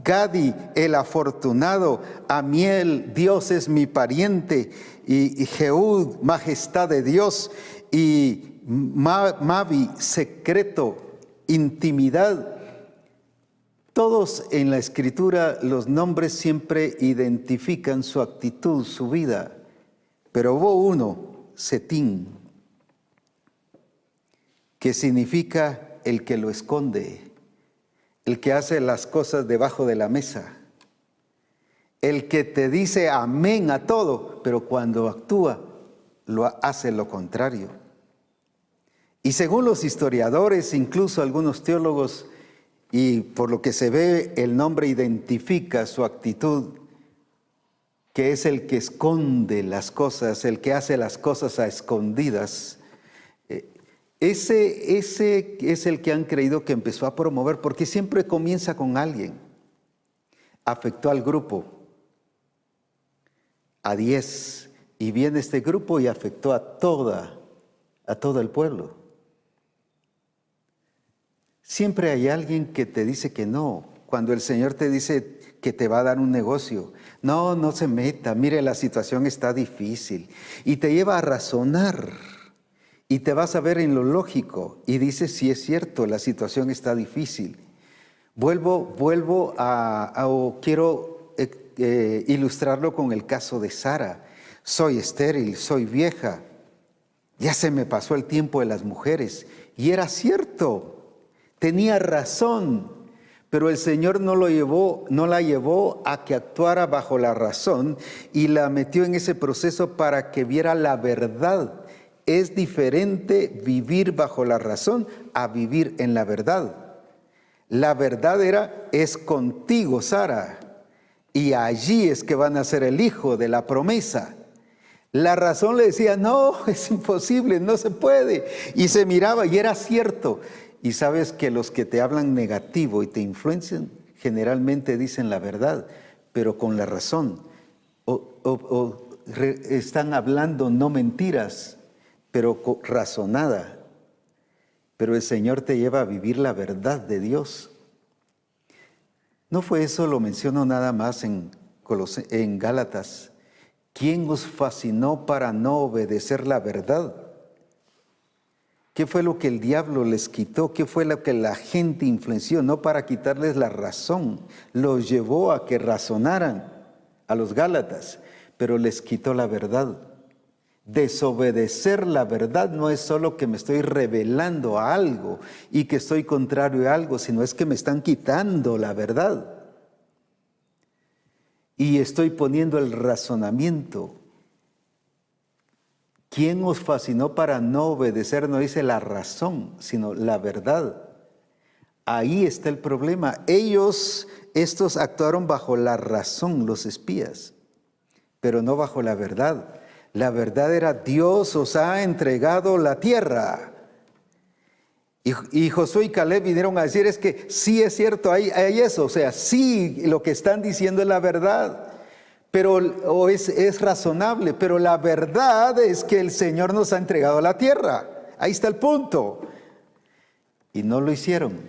Gadi, el afortunado. Amiel, Dios es mi pariente. Y Jehud, majestad de Dios. Y Mavi, secreto, intimidad. Todos en la Escritura, los nombres siempre identifican su actitud, su vida. Pero hubo uno, Setín, que significa el que lo esconde, el que hace las cosas debajo de la mesa, el que te dice amén a todo, pero cuando actúa, hace lo contrario. Y según los historiadores, incluso algunos teólogos, y por lo que se ve, el nombre identifica su actitud, que es el que esconde las cosas, el que hace las cosas a escondidas. Ese es el que han creído que empezó a promover, porque siempre comienza con alguien. Afectó al grupo, a 10, y viene este grupo y afectó a todo el pueblo. Siempre hay alguien que te dice que no. Cuando el Señor te dice que te va a dar un negocio, no se meta, mire, la situación está difícil. Y te lleva a razonar y te vas a ver en lo lógico y dices, sí es cierto, la situación está difícil. Quiero ilustrarlo con el caso de Sara. Soy estéril, soy vieja, ya se me pasó el tiempo de las mujeres. Y era cierto. Tenía razón, pero el Señor no la llevó a que actuara bajo la razón y la metió en ese proceso para que viera la verdad. Es diferente vivir bajo la razón a vivir en la verdad. La verdad es contigo, Sara, y allí es que van a ser el hijo de la promesa. La razón le decía, no, es imposible, no se puede. Y se miraba y era cierto. Y sabes que los que te hablan negativo y te influencian generalmente dicen la verdad, pero con la razón. Están hablando no mentiras, pero razonada. Pero el Señor te lleva a vivir la verdad de Dios. No fue eso, lo menciono nada más en Gálatas. ¿Quién os fascinó para no obedecer la verdad? ¿Qué fue lo que el diablo les quitó? ¿Qué fue lo que la gente influenció? No para quitarles la razón, los llevó a que razonaran a los Gálatas, pero les quitó la verdad. Desobedecer la verdad no es solo que me estoy rebelando a algo y que estoy contrario a algo, sino es que me están quitando la verdad. Y estoy poniendo el razonamiento. ¿Quién os fascinó para no obedecer? No dice la razón, sino la verdad. Ahí está el problema. Estos actuaron bajo la razón, los espías, pero no bajo la verdad. La verdad era, Dios os ha entregado la tierra. Y Josué y Caleb vinieron a decir, es que sí es cierto, hay eso. O sea, sí, lo que están diciendo es la verdad. Pero es razonable, pero la verdad es que el Señor nos ha entregado la tierra. Ahí está el punto. Y no lo hicieron.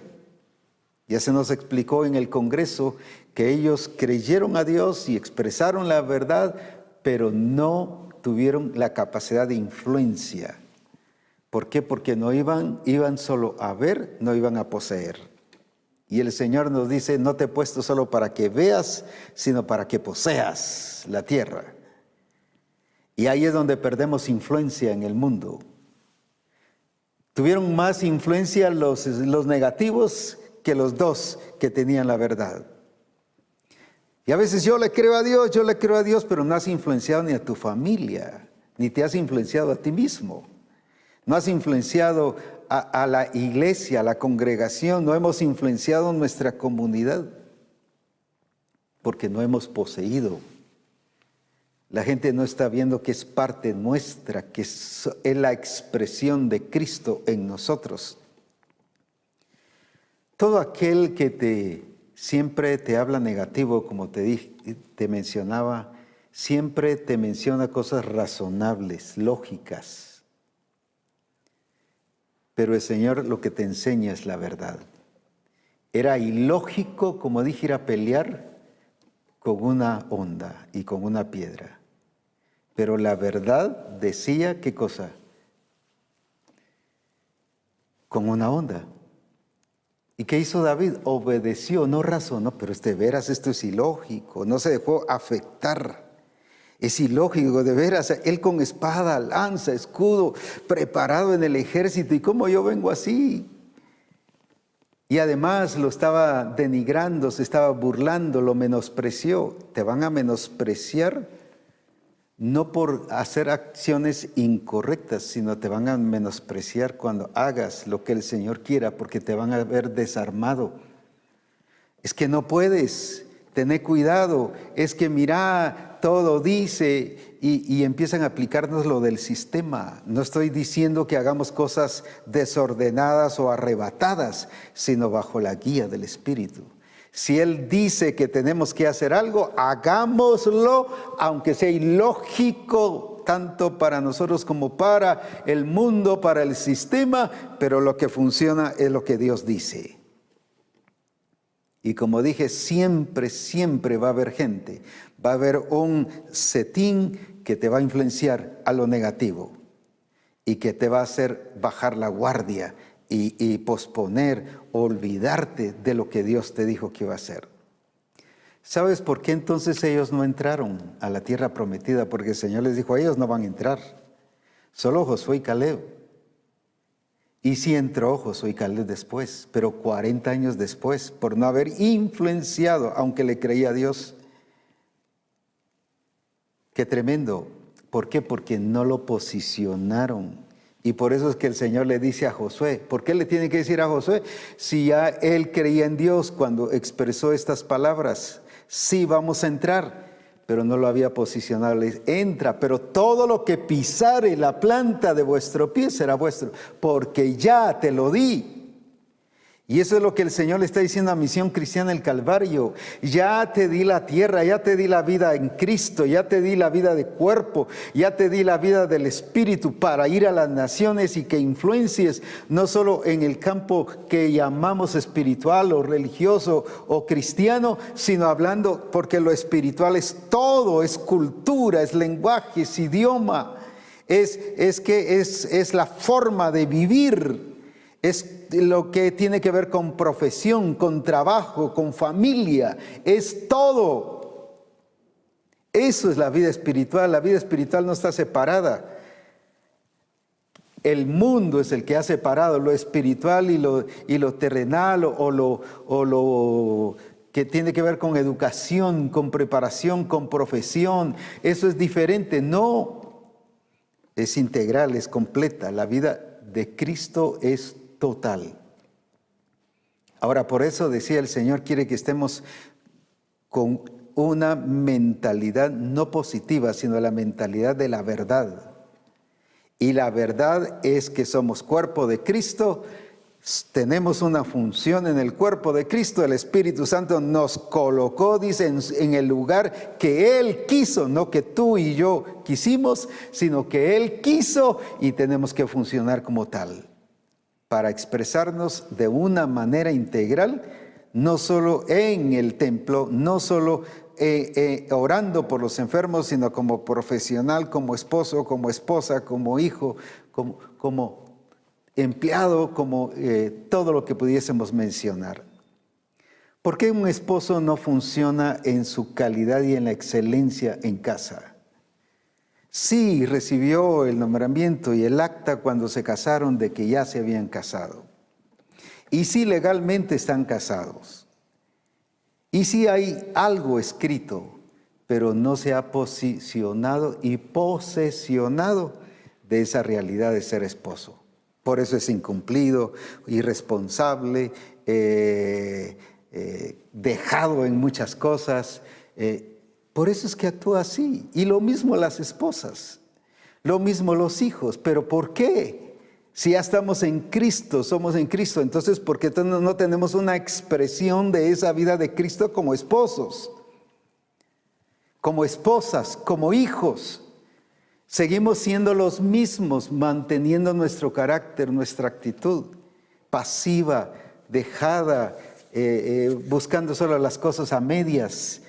Ya se nos explicó en el Congreso que ellos creyeron a Dios y expresaron la verdad, pero no tuvieron la capacidad de influencia. ¿Por qué? Porque no iban solo a ver, no iban a poseer. Y el Señor nos dice, no te he puesto solo para que veas, sino para que poseas la tierra. Y ahí es donde perdemos influencia en el mundo. Tuvieron más influencia los negativos que los dos que tenían la verdad. Y a veces yo le creo a Dios, pero no has influenciado ni a tu familia, ni te has influenciado a ti mismo. No has influenciado a la iglesia, a la congregación, no hemos influenciado nuestra comunidad. porque no hemos poseído. La gente no está viendo que es parte nuestra, que es la expresión de Cristo en nosotros. Todo aquel que siempre te habla negativo, como te mencionaba, siempre te menciona cosas razonables, lógicas. Pero el Señor lo que te enseña es la verdad. Era ilógico, como dije, ir a pelear con una honda y con una piedra. Pero la verdad decía, ¿qué cosa? Con una honda. ¿Y qué hizo David? Obedeció, no razonó, pero de veras esto es ilógico, no se dejó afectar. Es ilógico, de veras, él con espada, lanza, escudo, preparado en el ejército, ¿y cómo yo vengo así? Y además lo estaba denigrando, se estaba burlando, lo menospreció. Te van a menospreciar no por hacer acciones incorrectas, sino te van a menospreciar cuando hagas lo que el Señor quiera, porque te van a ver desarmado. Es que no puedes, tener cuidado, es que mira, todo dice, y empiezan a aplicarnos lo del sistema. No estoy diciendo que hagamos cosas desordenadas o arrebatadas, sino bajo la guía del Espíritu. Si Él dice que tenemos que hacer algo, hagámoslo, aunque sea ilógico, tanto para nosotros como para el mundo, para el sistema, pero lo que funciona es lo que Dios dice. Y como dije, siempre, siempre va a haber gente, va a haber un setín que te va a influenciar a lo negativo y que te va a hacer bajar la guardia y posponer, olvidarte de lo que Dios te dijo que iba a hacer. ¿Sabes por qué entonces ellos no entraron a la tierra prometida? Porque el Señor les dijo, ellos no van a entrar, solo Josué y Caleb. Y sí entró Josué y Caleb después, pero 40 años después, por no haber influenciado, aunque le creía a Dios. Qué tremendo. ¿Por qué? Porque no lo posicionaron. Y por eso es que el Señor le dice a Josué, ¿por qué le tiene que decir a Josué? Si ya él creía en Dios cuando expresó estas palabras, sí vamos a entrar, pero no lo había posicionado. Le dice, entra, pero todo lo que pisare la planta de vuestro pie será vuestro, porque ya te lo di. Y eso es lo que el Señor le está diciendo a Misión Cristiana del Calvario. Ya te di la tierra, ya te di la vida en Cristo, ya te di la vida de cuerpo, ya te di la vida del Espíritu para ir a las naciones y que influencies no solo en el campo que llamamos espiritual o religioso o cristiano, sino hablando porque lo espiritual es todo, es cultura, es lenguaje, es idioma, es la forma de vivir. Es lo que tiene que ver con profesión, con trabajo, con familia. Es todo. Eso es la vida espiritual. La vida espiritual no está separada. El mundo es el que ha separado lo espiritual y lo terrenal o lo que tiene que ver con educación, con preparación, con profesión. Eso es diferente. No, es integral, es completa. La vida de Cristo es total. Ahora, por eso decía el Señor, quiere que estemos con una mentalidad no positiva, sino la mentalidad de la verdad. Y la verdad es que somos cuerpo de Cristo, tenemos una función en el cuerpo de Cristo, el Espíritu Santo nos colocó, dice, en el lugar que Él quiso, no que tú y yo quisimos, sino que Él quiso y tenemos que funcionar como tal, para expresarnos de una manera integral, no solo en el templo, no solo orando por los enfermos, sino como profesional, como esposo, como esposa, como hijo, como empleado, como todo lo que pudiésemos mencionar. ¿Por qué un esposo no funciona en su calidad y en la excelencia en casa? Sí, recibió el nombramiento y el acta cuando se casaron de que ya se habían casado. Y sí, legalmente están casados. Y sí hay algo escrito, pero no se ha posicionado y posesionado de esa realidad de ser esposo. Por eso es incumplido, irresponsable, dejado en muchas cosas, Por eso es que actúa así. Y lo mismo las esposas, lo mismo los hijos. ¿Pero por qué? Si ya estamos en Cristo, somos en Cristo, entonces ¿por qué no tenemos una expresión de esa vida de Cristo como esposos, como esposas, como hijos? Seguimos siendo los mismos, manteniendo nuestro carácter, nuestra actitud pasiva, dejada, buscando solo las cosas a medias,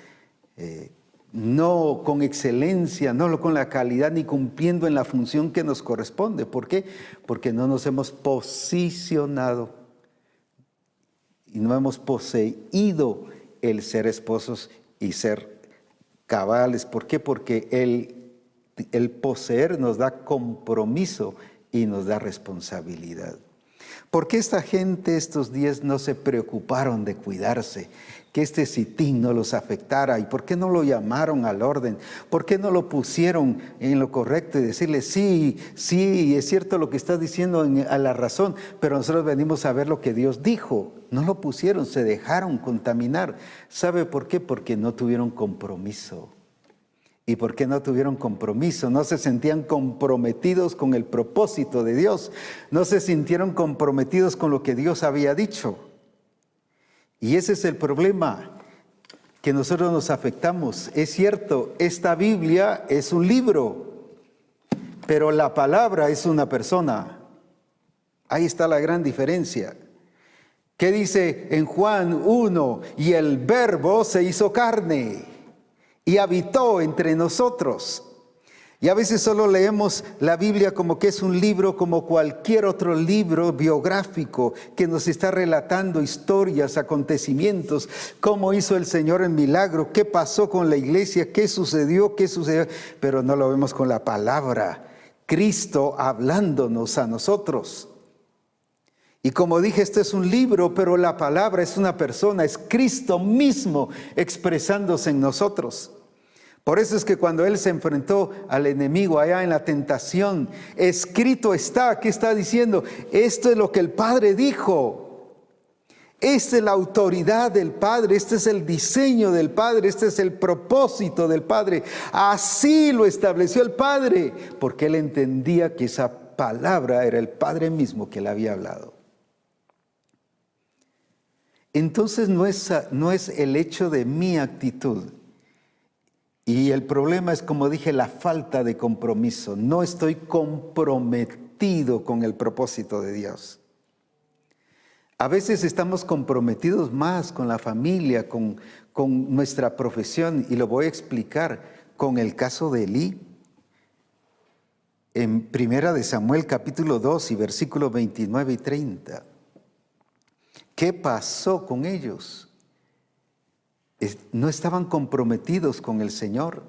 no con excelencia, no con la calidad, ni cumpliendo en la función que nos corresponde. ¿Por qué? Porque no nos hemos posicionado y no hemos poseído el ser esposos y ser cabales. ¿Por qué? Porque el poseer nos da compromiso y nos da responsabilidad. ¿Por qué esta gente estos días no se preocuparon de cuidarse? Que este sitín no los afectara. ¿Y por qué no lo llamaron al orden? ¿Por qué no lo pusieron en lo correcto y decirle, sí, es cierto lo que estás diciendo a la razón, pero nosotros venimos a ver lo que Dios dijo? No lo pusieron, se dejaron contaminar. ¿Sabe por qué? Porque no tuvieron compromiso. ¿Y por qué no tuvieron compromiso? No se sentían comprometidos con el propósito de Dios. No se sintieron comprometidos con lo que Dios había dicho. Y ese es el problema, que nosotros nos afectamos. Es cierto, esta Biblia es un libro, pero la palabra es una persona. Ahí está la gran diferencia. ¿Qué dice en Juan 1? Y el Verbo se hizo carne y habitó entre nosotros. Y a veces solo leemos la Biblia como que es un libro como cualquier otro libro biográfico que nos está relatando historias, acontecimientos, cómo hizo el Señor el milagro, qué pasó con la iglesia, qué sucedió, pero no lo vemos con la palabra, Cristo hablándonos a nosotros. Y como dije, este es un libro, pero la palabra es una persona, es Cristo mismo expresándose en nosotros. Por eso es que cuando Él se enfrentó al enemigo allá en la tentación, escrito está, ¿qué está diciendo? Esto es lo que el Padre dijo. Esta es la autoridad del Padre, este es el diseño del Padre, este es el propósito del Padre. Así lo estableció el Padre, porque Él entendía que esa palabra era el Padre mismo que le había hablado. Entonces no es el hecho de mi actitud. Y el problema es, como dije, la falta de compromiso. No estoy comprometido con el propósito de Dios. A veces estamos comprometidos más con la familia, con nuestra profesión, y lo voy a explicar con el caso de Elí. En 1 de Samuel capítulo 2 y versículos 29 y 30. ¿Qué pasó con ellos? No estaban comprometidos con el Señor,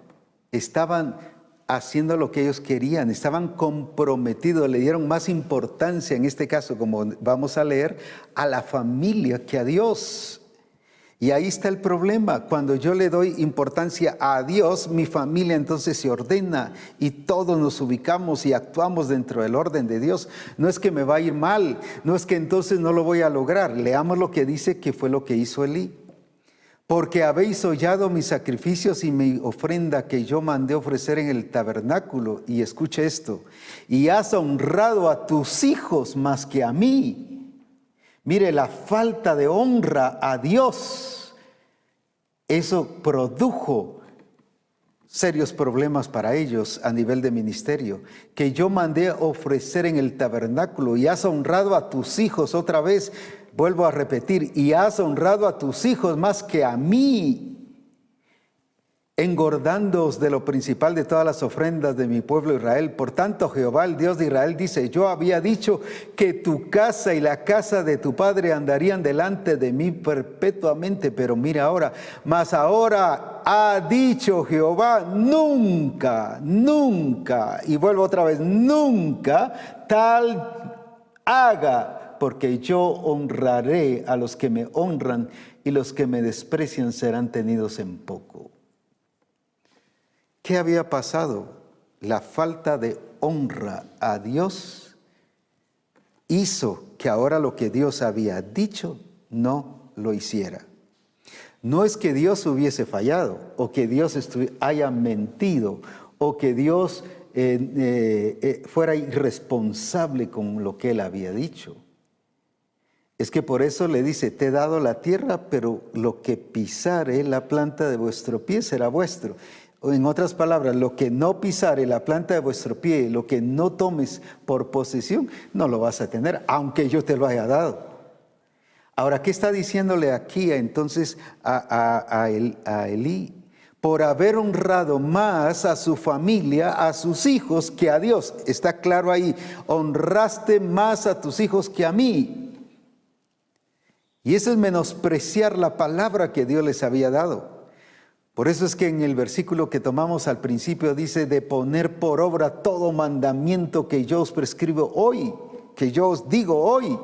estaban haciendo lo que ellos querían, estaban comprometidos, le dieron más importancia, en este caso, como vamos a leer, a la familia que a Dios. Y ahí está el problema. Cuando yo le doy importancia a Dios, mi familia entonces se ordena y todos nos ubicamos y actuamos dentro del orden de Dios. No es que me va a ir mal, no es que entonces no lo voy a lograr. Leamos lo que dice que fue lo que hizo Elí. Porque habéis hollado mis sacrificios y mi ofrenda que yo mandé ofrecer en el tabernáculo. Y escuche esto. Y has honrado a tus hijos más que a mí. Mire, la falta de honra a Dios, eso produjo serios problemas para ellos a nivel de ministerio. Que yo mandé ofrecer en el tabernáculo y has honrado a tus hijos otra vez. Vuelvo a repetir, y has honrado a tus hijos más que a mí, engordándoos de lo principal de todas las ofrendas de mi pueblo Israel. Por tanto, Jehová, el Dios de Israel, dice, yo había dicho que tu casa y la casa de tu padre andarían delante de mí perpetuamente, pero mira ahora, mas ahora ha dicho Jehová, nunca, nunca, y vuelvo otra vez, nunca tal haga, porque yo honraré a los que me honran y los que me desprecian serán tenidos en poco. ¿Qué había pasado? La falta de honra a Dios hizo que ahora lo que Dios había dicho no lo hiciera. No es que Dios hubiese fallado, o que Dios haya mentido, o que Dios fuera irresponsable con lo que Él había dicho. Es que por eso le dice, te he dado la tierra, pero lo que pisare la planta de vuestro pie será vuestro. O en otras palabras, lo que no pisare la planta de vuestro pie, lo que no tomes por posesión, no lo vas a tener, aunque yo te lo haya dado. Ahora, ¿qué está diciéndole aquí entonces a Elí? Por haber honrado más a su familia, a sus hijos, que a Dios. Está claro ahí, honraste más a tus hijos que a mí. Y eso es menospreciar la palabra que Dios les había dado. Por eso es que en el versículo que tomamos al principio dice de poner por obra todo mandamiento que yo os prescribo hoy, que yo os digo hoy.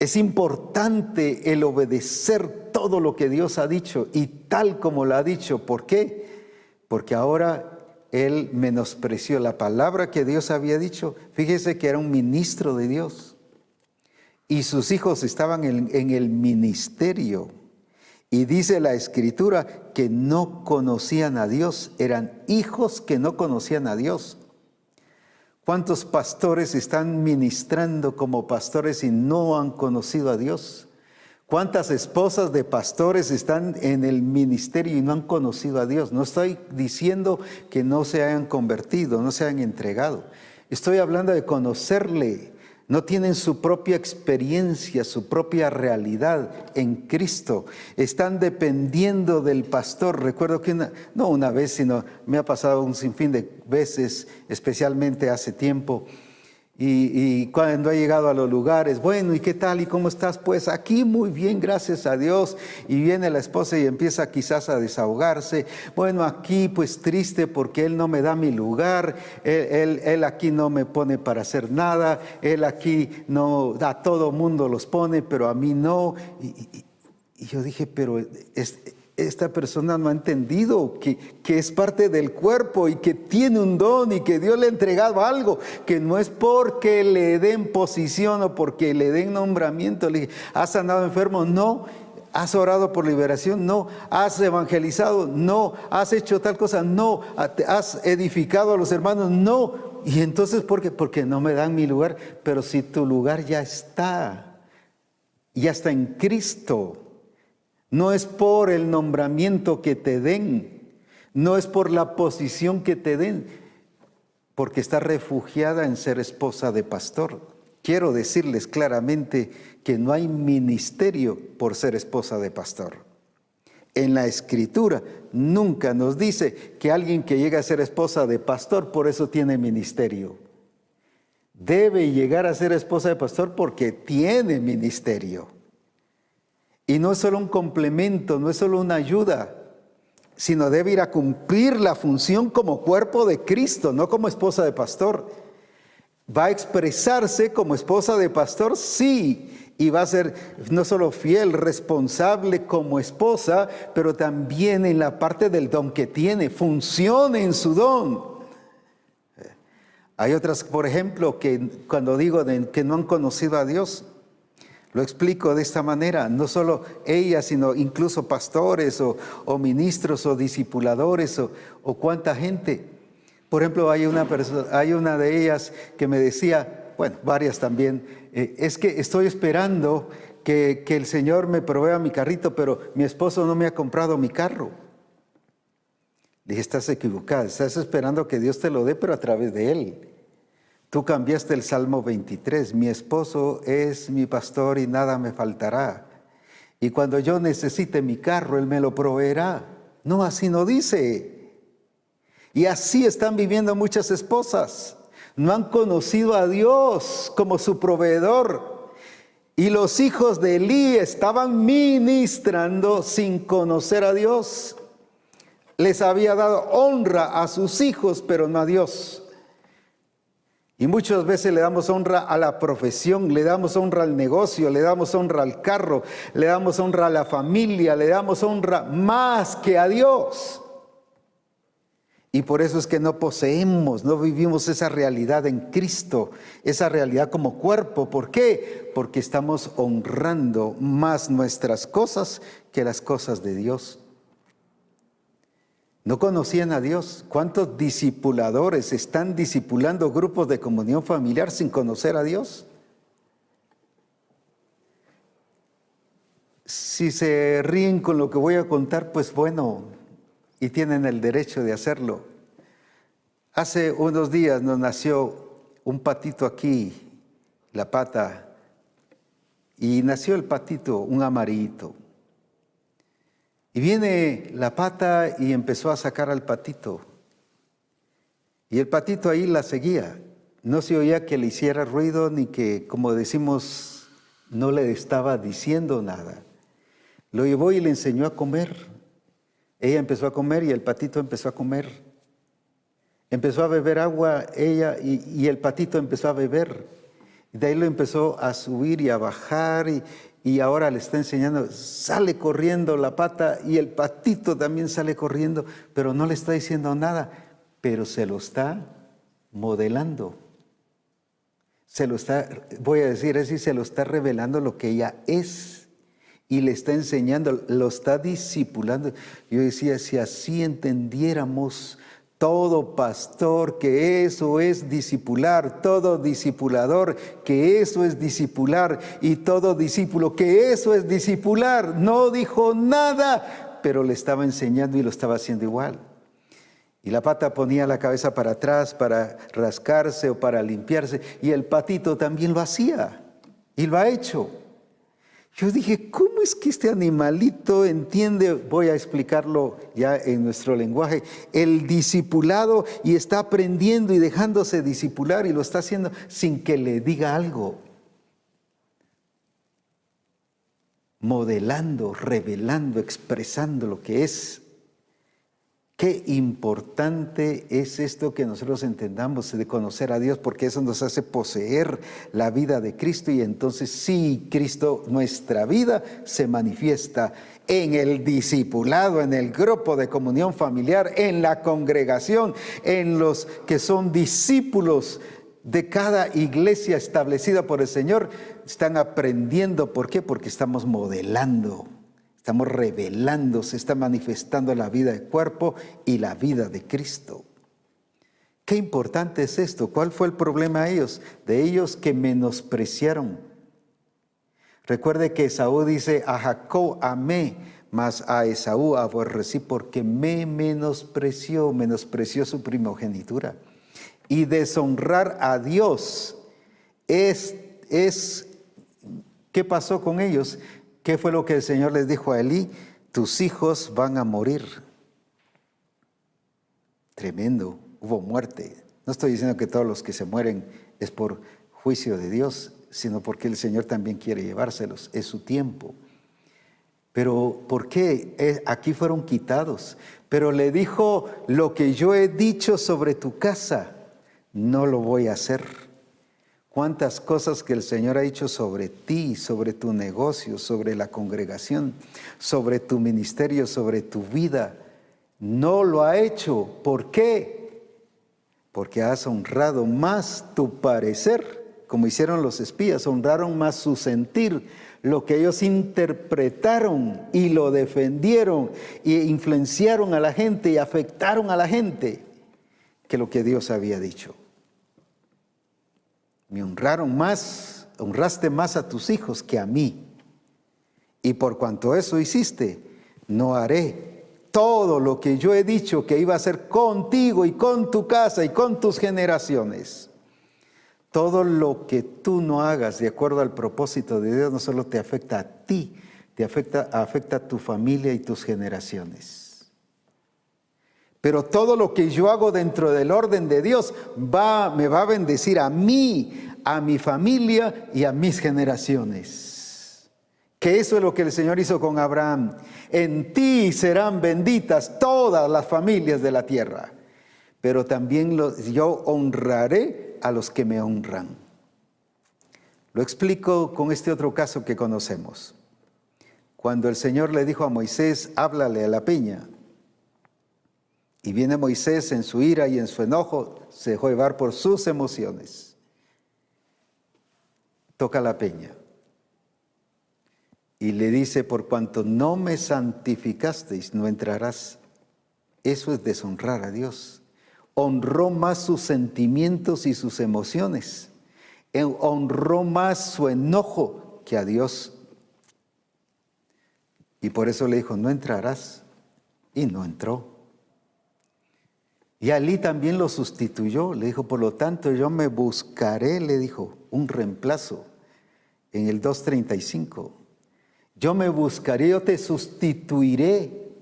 Es importante el obedecer todo lo que Dios ha dicho y tal como lo ha dicho. ¿Por qué? Porque ahora él menospreció la palabra que Dios había dicho. Fíjese que era un ministro de Dios. Y sus hijos estaban en el ministerio. Y dice la Escritura que no conocían a Dios. Eran hijos que no conocían a Dios. ¿Cuántos pastores están ministrando como pastores y no han conocido a Dios? ¿Cuántas esposas de pastores están en el ministerio y no han conocido a Dios? No estoy diciendo que no se hayan convertido, no se hayan entregado. Estoy hablando de conocerle. No tienen su propia experiencia, su propia realidad en Cristo. Están dependiendo del pastor. Recuerdo que no una vez, sino me ha pasado un sinfín de veces, especialmente hace tiempo. Y cuando he llegado a los lugares, bueno, ¿y qué tal? ¿Y cómo estás? Pues aquí muy bien, gracias a Dios. Y viene la esposa y empieza quizás a desahogarse. Bueno, aquí pues triste porque Él no me da mi lugar. Él aquí no me pone para hacer nada. Él aquí no, a todo mundo los pone, pero a mí no. Y yo dije, pero esta persona no ha entendido que es parte del cuerpo y que tiene un don y que Dios le ha entregado algo, que no es porque le den posición o porque le den nombramiento. Le dije, ¿has sanado enfermo? No. ¿Has orado por liberación? No. ¿Has evangelizado? No. ¿Has hecho tal cosa? No. ¿Has edificado a los hermanos? No. Y entonces, ¿por qué? Porque no me dan mi lugar. Pero si tu lugar ya está en Cristo. No es por el nombramiento que te den, no es por la posición que te den, porque estás refugiada en ser esposa de pastor. Quiero decirles claramente que no hay ministerio por ser esposa de pastor. En la Escritura nunca nos dice que alguien que llega a ser esposa de pastor por eso tiene ministerio. Debe llegar a ser esposa de pastor porque tiene ministerio. Y no es solo un complemento, no es solo una ayuda, sino debe ir a cumplir la función como cuerpo de Cristo, no como esposa de pastor. ¿Va a expresarse como esposa de pastor? Sí, y va a ser no solo fiel, responsable como esposa, pero también en la parte del don que tiene, funcione en su don. Hay otras, por ejemplo, que cuando digo que no han conocido a Dios, lo explico de esta manera, no solo ella, sino incluso pastores o ministros o discipuladores o cuánta gente. Por ejemplo, hay una de ellas que me decía, bueno, varias también, es que estoy esperando que el Señor me provea mi carrito, pero mi esposo no me ha comprado mi carro. Dije, estás equivocada, estás esperando que Dios te lo dé, pero a través de Él. Tú cambiaste el Salmo 23, mi esposo es mi pastor y nada me faltará. Y cuando yo necesite mi carro, Él me lo proveerá. No, así no dice. Y así están viviendo muchas esposas. No han conocido a Dios como su proveedor. Y los hijos de Elí estaban ministrando sin conocer a Dios. Les había dado honra a sus hijos, pero no a Dios. Y muchas veces le damos honra a la profesión, le damos honra al negocio, le damos honra al carro, le damos honra a la familia, le damos honra más que a Dios. Y por eso es que no poseemos, no vivimos esa realidad en Cristo, esa realidad como cuerpo. ¿Por qué? Porque estamos honrando más nuestras cosas que las cosas de Dios. No conocían a Dios. ¿Cuántos discipuladores están discipulando grupos de comunión familiar sin conocer a Dios? Si se ríen con lo que voy a contar, pues bueno, y tienen el derecho de hacerlo. Hace unos días nos nació un patito aquí, la pata, y nació el patito, un amarillito. Y viene la pata y empezó a sacar al patito. Y el patito ahí la seguía. No se oía que le hiciera ruido ni que, como decimos, no le estaba diciendo nada. Lo llevó y le enseñó a comer. Ella empezó a comer y el patito empezó a comer. Empezó a beber agua ella y el patito empezó a beber. Y de ahí lo empezó a subir y a bajar y ahora le está enseñando, sale corriendo la pata y el patito también sale corriendo, pero no le está diciendo nada, pero se lo está modelando. Se lo está, voy a decir así, se lo está revelando lo que ella es. Y le está enseñando, lo está discipulando. Yo decía, si así entendiéramos todo pastor, que eso es discipular, todo discipulador, que eso es discipular, y todo discípulo, que eso es discipular. No dijo nada, pero le estaba enseñando y lo estaba haciendo igual. Y la pata ponía la cabeza para atrás para rascarse o para limpiarse, y el patito también lo hacía, y lo ha hecho. Yo dije, ¿cómo es que este animalito entiende? Voy a explicarlo ya en nuestro lenguaje. El discipulado y está aprendiendo y dejándose discipular y lo está haciendo sin que le diga algo. Modelando, revelando, expresando lo que es. Qué importante es esto que nosotros entendamos de conocer a Dios, porque eso nos hace poseer la vida de Cristo y entonces sí, Cristo, nuestra vida se manifiesta en el discipulado, en el grupo de comunión familiar, en la congregación, en los que son discípulos de cada iglesia establecida por el Señor. Están aprendiendo. ¿Por qué? Porque estamos modelando. Estamos revelando, se está manifestando la vida del cuerpo y la vida de Cristo. Qué importante es esto. ¿Cuál fue el problema de ellos? De ellos que menospreciaron. Recuerde que Esaú dice, a Jacob amé, mas a Esaú aborrecí porque me menospreció su primogenitura. Y deshonrar a Dios ¿qué pasó con ellos? ¿Qué fue lo que el Señor les dijo a Elí? Tus hijos van a morir. Tremendo, hubo muerte. No estoy diciendo que todos los que se mueren es por juicio de Dios, sino porque el Señor también quiere llevárselos, es su tiempo. Pero ¿por qué? Aquí fueron quitados. Pero le dijo, lo que yo he dicho sobre tu casa, no lo voy a hacer. Cuántas cosas que el Señor ha dicho sobre ti, sobre tu negocio, sobre la congregación, sobre tu ministerio, sobre tu vida. No lo ha hecho. ¿Por qué? Porque has honrado más tu parecer, como hicieron los espías, honraron más su sentir, lo que ellos interpretaron y lo defendieron e influenciaron a la gente y afectaron a la gente, que lo que Dios había dicho. Me honraste más a tus hijos que a mí. Y por cuanto eso hiciste, no haré todo lo que yo he dicho que iba a hacer contigo y con tu casa y con tus generaciones. Todo lo que tú no hagas de acuerdo al propósito de Dios no solo te afecta a ti, te afecta a tu familia y tus generaciones. Pero todo lo que yo hago dentro del orden de Dios me va a bendecir a mí, a mi familia y a mis generaciones. Que eso es lo que el Señor hizo con Abraham. En ti serán benditas todas las familias de la tierra. Pero también yo honraré a los que me honran. Lo explico con este otro caso que conocemos. Cuando el Señor le dijo a Moisés, háblale a la peña. Y viene Moisés en su ira y en su enojo, se dejó llevar por sus emociones. Toca la peña. Y le dice, por cuanto no me santificasteis, no entrarás. Eso es deshonrar a Dios. Honró más sus sentimientos y sus emociones. Honró más su enojo que a Dios. Y por eso le dijo, no entrarás. Y no entró. Y Alí también lo sustituyó. Le dijo, por lo tanto, yo me buscaré, le dijo, un reemplazo. En el 2:35. Yo me buscaré, yo te sustituiré.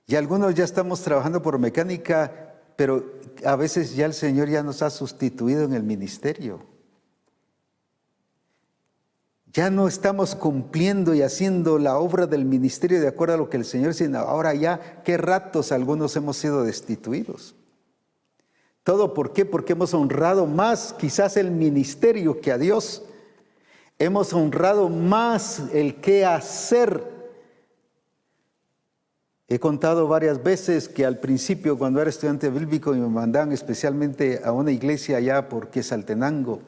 Y algunos ya estamos trabajando por mecánica, pero a veces ya el Señor ya nos ha sustituido en el ministerio. Ya no estamos cumpliendo y haciendo la obra del ministerio de acuerdo a lo que el Señor dice. Ahora ya, ¿qué ratos algunos hemos sido destituidos? ¿Todo por qué? Porque hemos honrado más quizás el ministerio que a Dios. Hemos honrado más el qué hacer. He contado varias veces que al principio, cuando era estudiante bíblico, me mandaban especialmente a una iglesia allá por Quetzaltenango.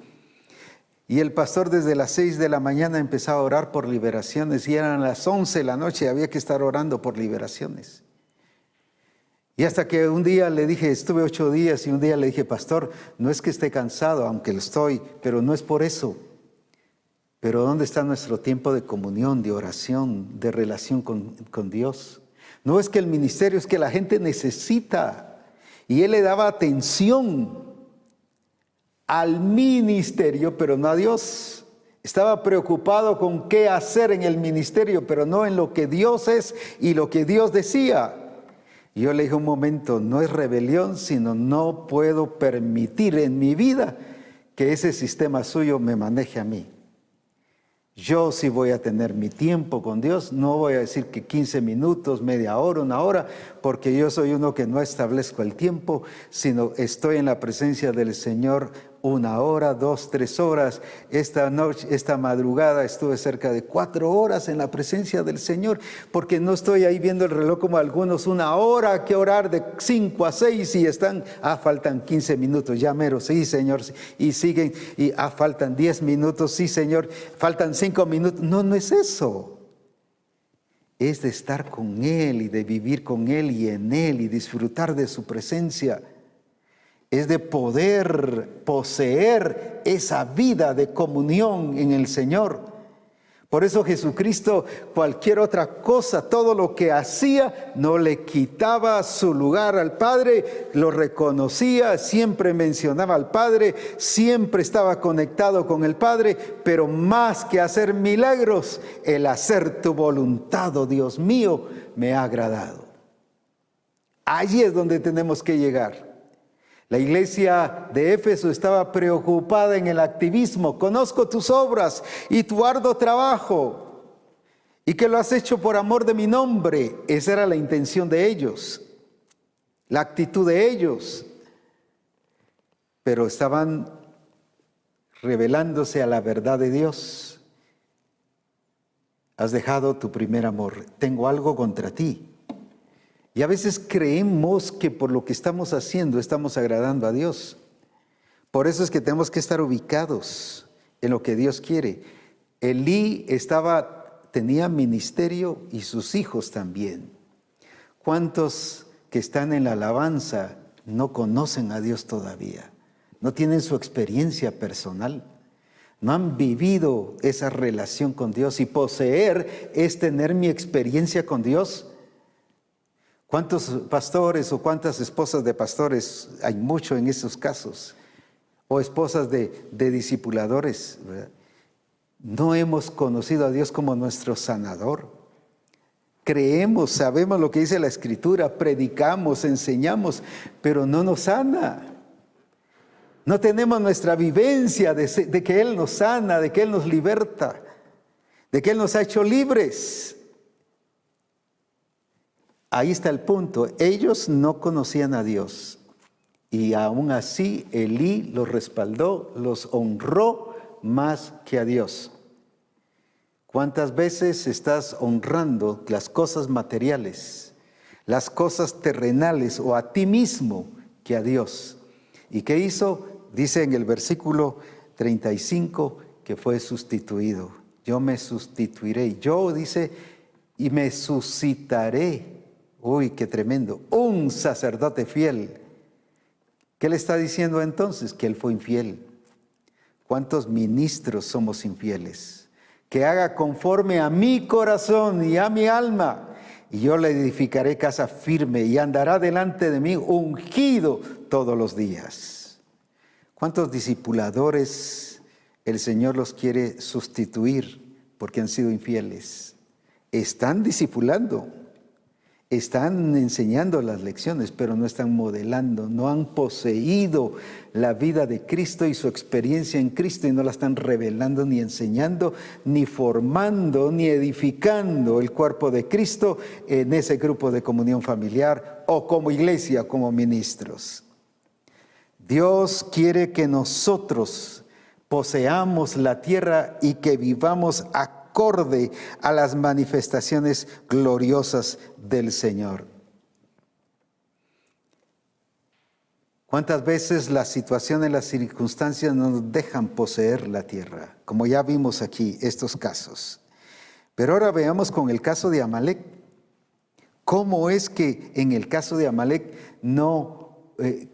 Y el pastor desde las 6 de la mañana empezaba a orar por liberaciones y eran las 11 de la noche y había que estar orando por liberaciones. Y hasta que un día le dije, estuve 8 días y un día le dije, pastor, no es que esté cansado, aunque lo estoy, pero no es por eso. Pero ¿dónde está nuestro tiempo de comunión, de oración, de relación con Dios? No es que el ministerio, es que la gente necesita. Y él le daba atención al ministerio, pero no a Dios. Estaba preocupado con qué hacer en el ministerio, pero no en lo que Dios es y lo que Dios decía. Y yo le dije un momento, no es rebelión, sino no puedo permitir en mi vida que ese sistema suyo me maneje a mí. Yo sí voy a tener mi tiempo con Dios, no voy a decir que 15 minutos, media hora, una hora, porque yo soy uno que no establezco el tiempo, sino estoy en la presencia del Señor 1 hora, 2, 3 horas. Esta noche, esta madrugada estuve cerca de 4 horas en la presencia del Señor, porque no estoy ahí viendo el reloj como algunos, 1 hora que orar de 5 a 6 y están, faltan 15 minutos, ya mero, sí Señor, y siguen, y faltan 10 minutos, sí Señor, faltan 5 minutos. No, no es eso. Es de estar con Él y de vivir con Él y en Él y disfrutar de su presencia. Es de poder poseer esa vida de comunión en el Señor. Por eso Jesucristo, cualquier otra cosa, todo lo que hacía, no le quitaba su lugar al Padre, lo reconocía, siempre mencionaba al Padre, siempre estaba conectado con el Padre, pero más que hacer milagros, el hacer tu voluntad, oh Dios mío, me ha agradado. Allí es donde tenemos que llegar. La iglesia de Éfeso estaba preocupada en el activismo. Conozco tus obras y tu arduo trabajo y que lo has hecho por amor de mi nombre. Esa era la intención de ellos, la actitud de ellos. Pero estaban revelándose a la verdad de Dios. Has dejado tu primer amor. Tengo algo contra ti. Y a veces creemos que por lo que estamos haciendo estamos agradando a Dios. Por eso es que tenemos que estar ubicados en lo que Dios quiere. Elí tenía ministerio y sus hijos también. ¿Cuántos que están en la alabanza no conocen a Dios todavía? No tienen su experiencia personal. No han vivido esa relación con Dios. Y poseer es tener mi experiencia con Dios. ¿Cuántos pastores o cuántas esposas de pastores? Hay mucho en esos casos. O esposas de discipuladores, ¿verdad? No hemos conocido a Dios como nuestro sanador. Creemos, sabemos lo que dice la Escritura, predicamos, enseñamos, pero no nos sana. No tenemos nuestra vivencia de que Él nos sana, de que Él nos liberta, de que Él nos ha hecho libres. Ahí está el punto. Ellos no conocían a Dios y aún así Elí los respaldó, los honró más que a Dios. ¿Cuántas veces estás honrando las cosas materiales, las cosas terrenales o a ti mismo que a Dios. ¿Y qué hizo? Dice en el versículo 35 que fue sustituido. Yo me sustituiré. Yo, dice, y me suscitaré. Uy, qué tremendo. Un sacerdote fiel. ¿Qué le está diciendo entonces? Que él fue infiel. ¿Cuántos ministros somos infieles? Que haga conforme a mi corazón y a mi alma. Y yo le edificaré casa firme y andará delante de mí ungido todos los días. ¿Cuántos discipuladores el Señor los quiere sustituir porque han sido infieles? Están discipulando, están enseñando las lecciones, pero no están modelando, no han poseído la vida de Cristo y su experiencia en Cristo y no la están revelando, ni enseñando, ni formando, ni edificando el cuerpo de Cristo en ese grupo de comunión familiar o como iglesia, como ministros. Dios quiere que nosotros poseamos la tierra y que vivamos acorde a las manifestaciones gloriosas del Señor. ¿Cuántas veces las situaciones, las circunstancias nos dejan poseer la tierra? Como ya vimos aquí estos casos. Pero ahora veamos con el caso de Amalec. ¿Cómo es que en el caso de Amalec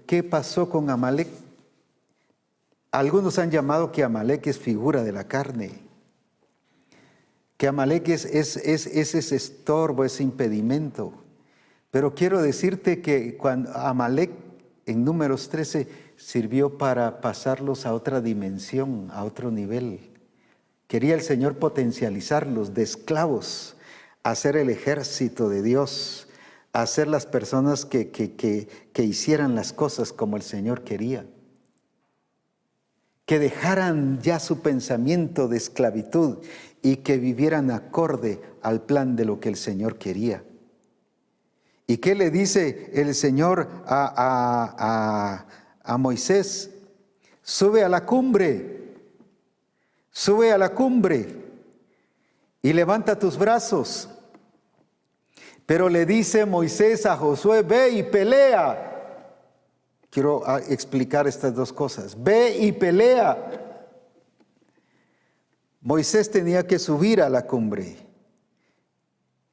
qué pasó con Amalec? Algunos han llamado que Amalec es figura de la carne. Que Amalec es ese estorbo, ese impedimento. Pero quiero decirte que cuando Amalec en Números 13 sirvió para pasarlos a otra dimensión, a otro nivel. Quería el Señor potencializarlos de esclavos, hacer el ejército de Dios, hacer las personas que hicieran las cosas como el Señor quería. Que dejaran ya su pensamiento de esclavitud y que vivieran acorde al plan de lo que el Señor quería. ¿Y qué le dice el Señor a Moisés? Sube a la cumbre y levanta tus brazos. Pero le dice Moisés a Josué, ve y pelea. Quiero explicar estas dos cosas. Ve y pelea. Moisés tenía que subir a la cumbre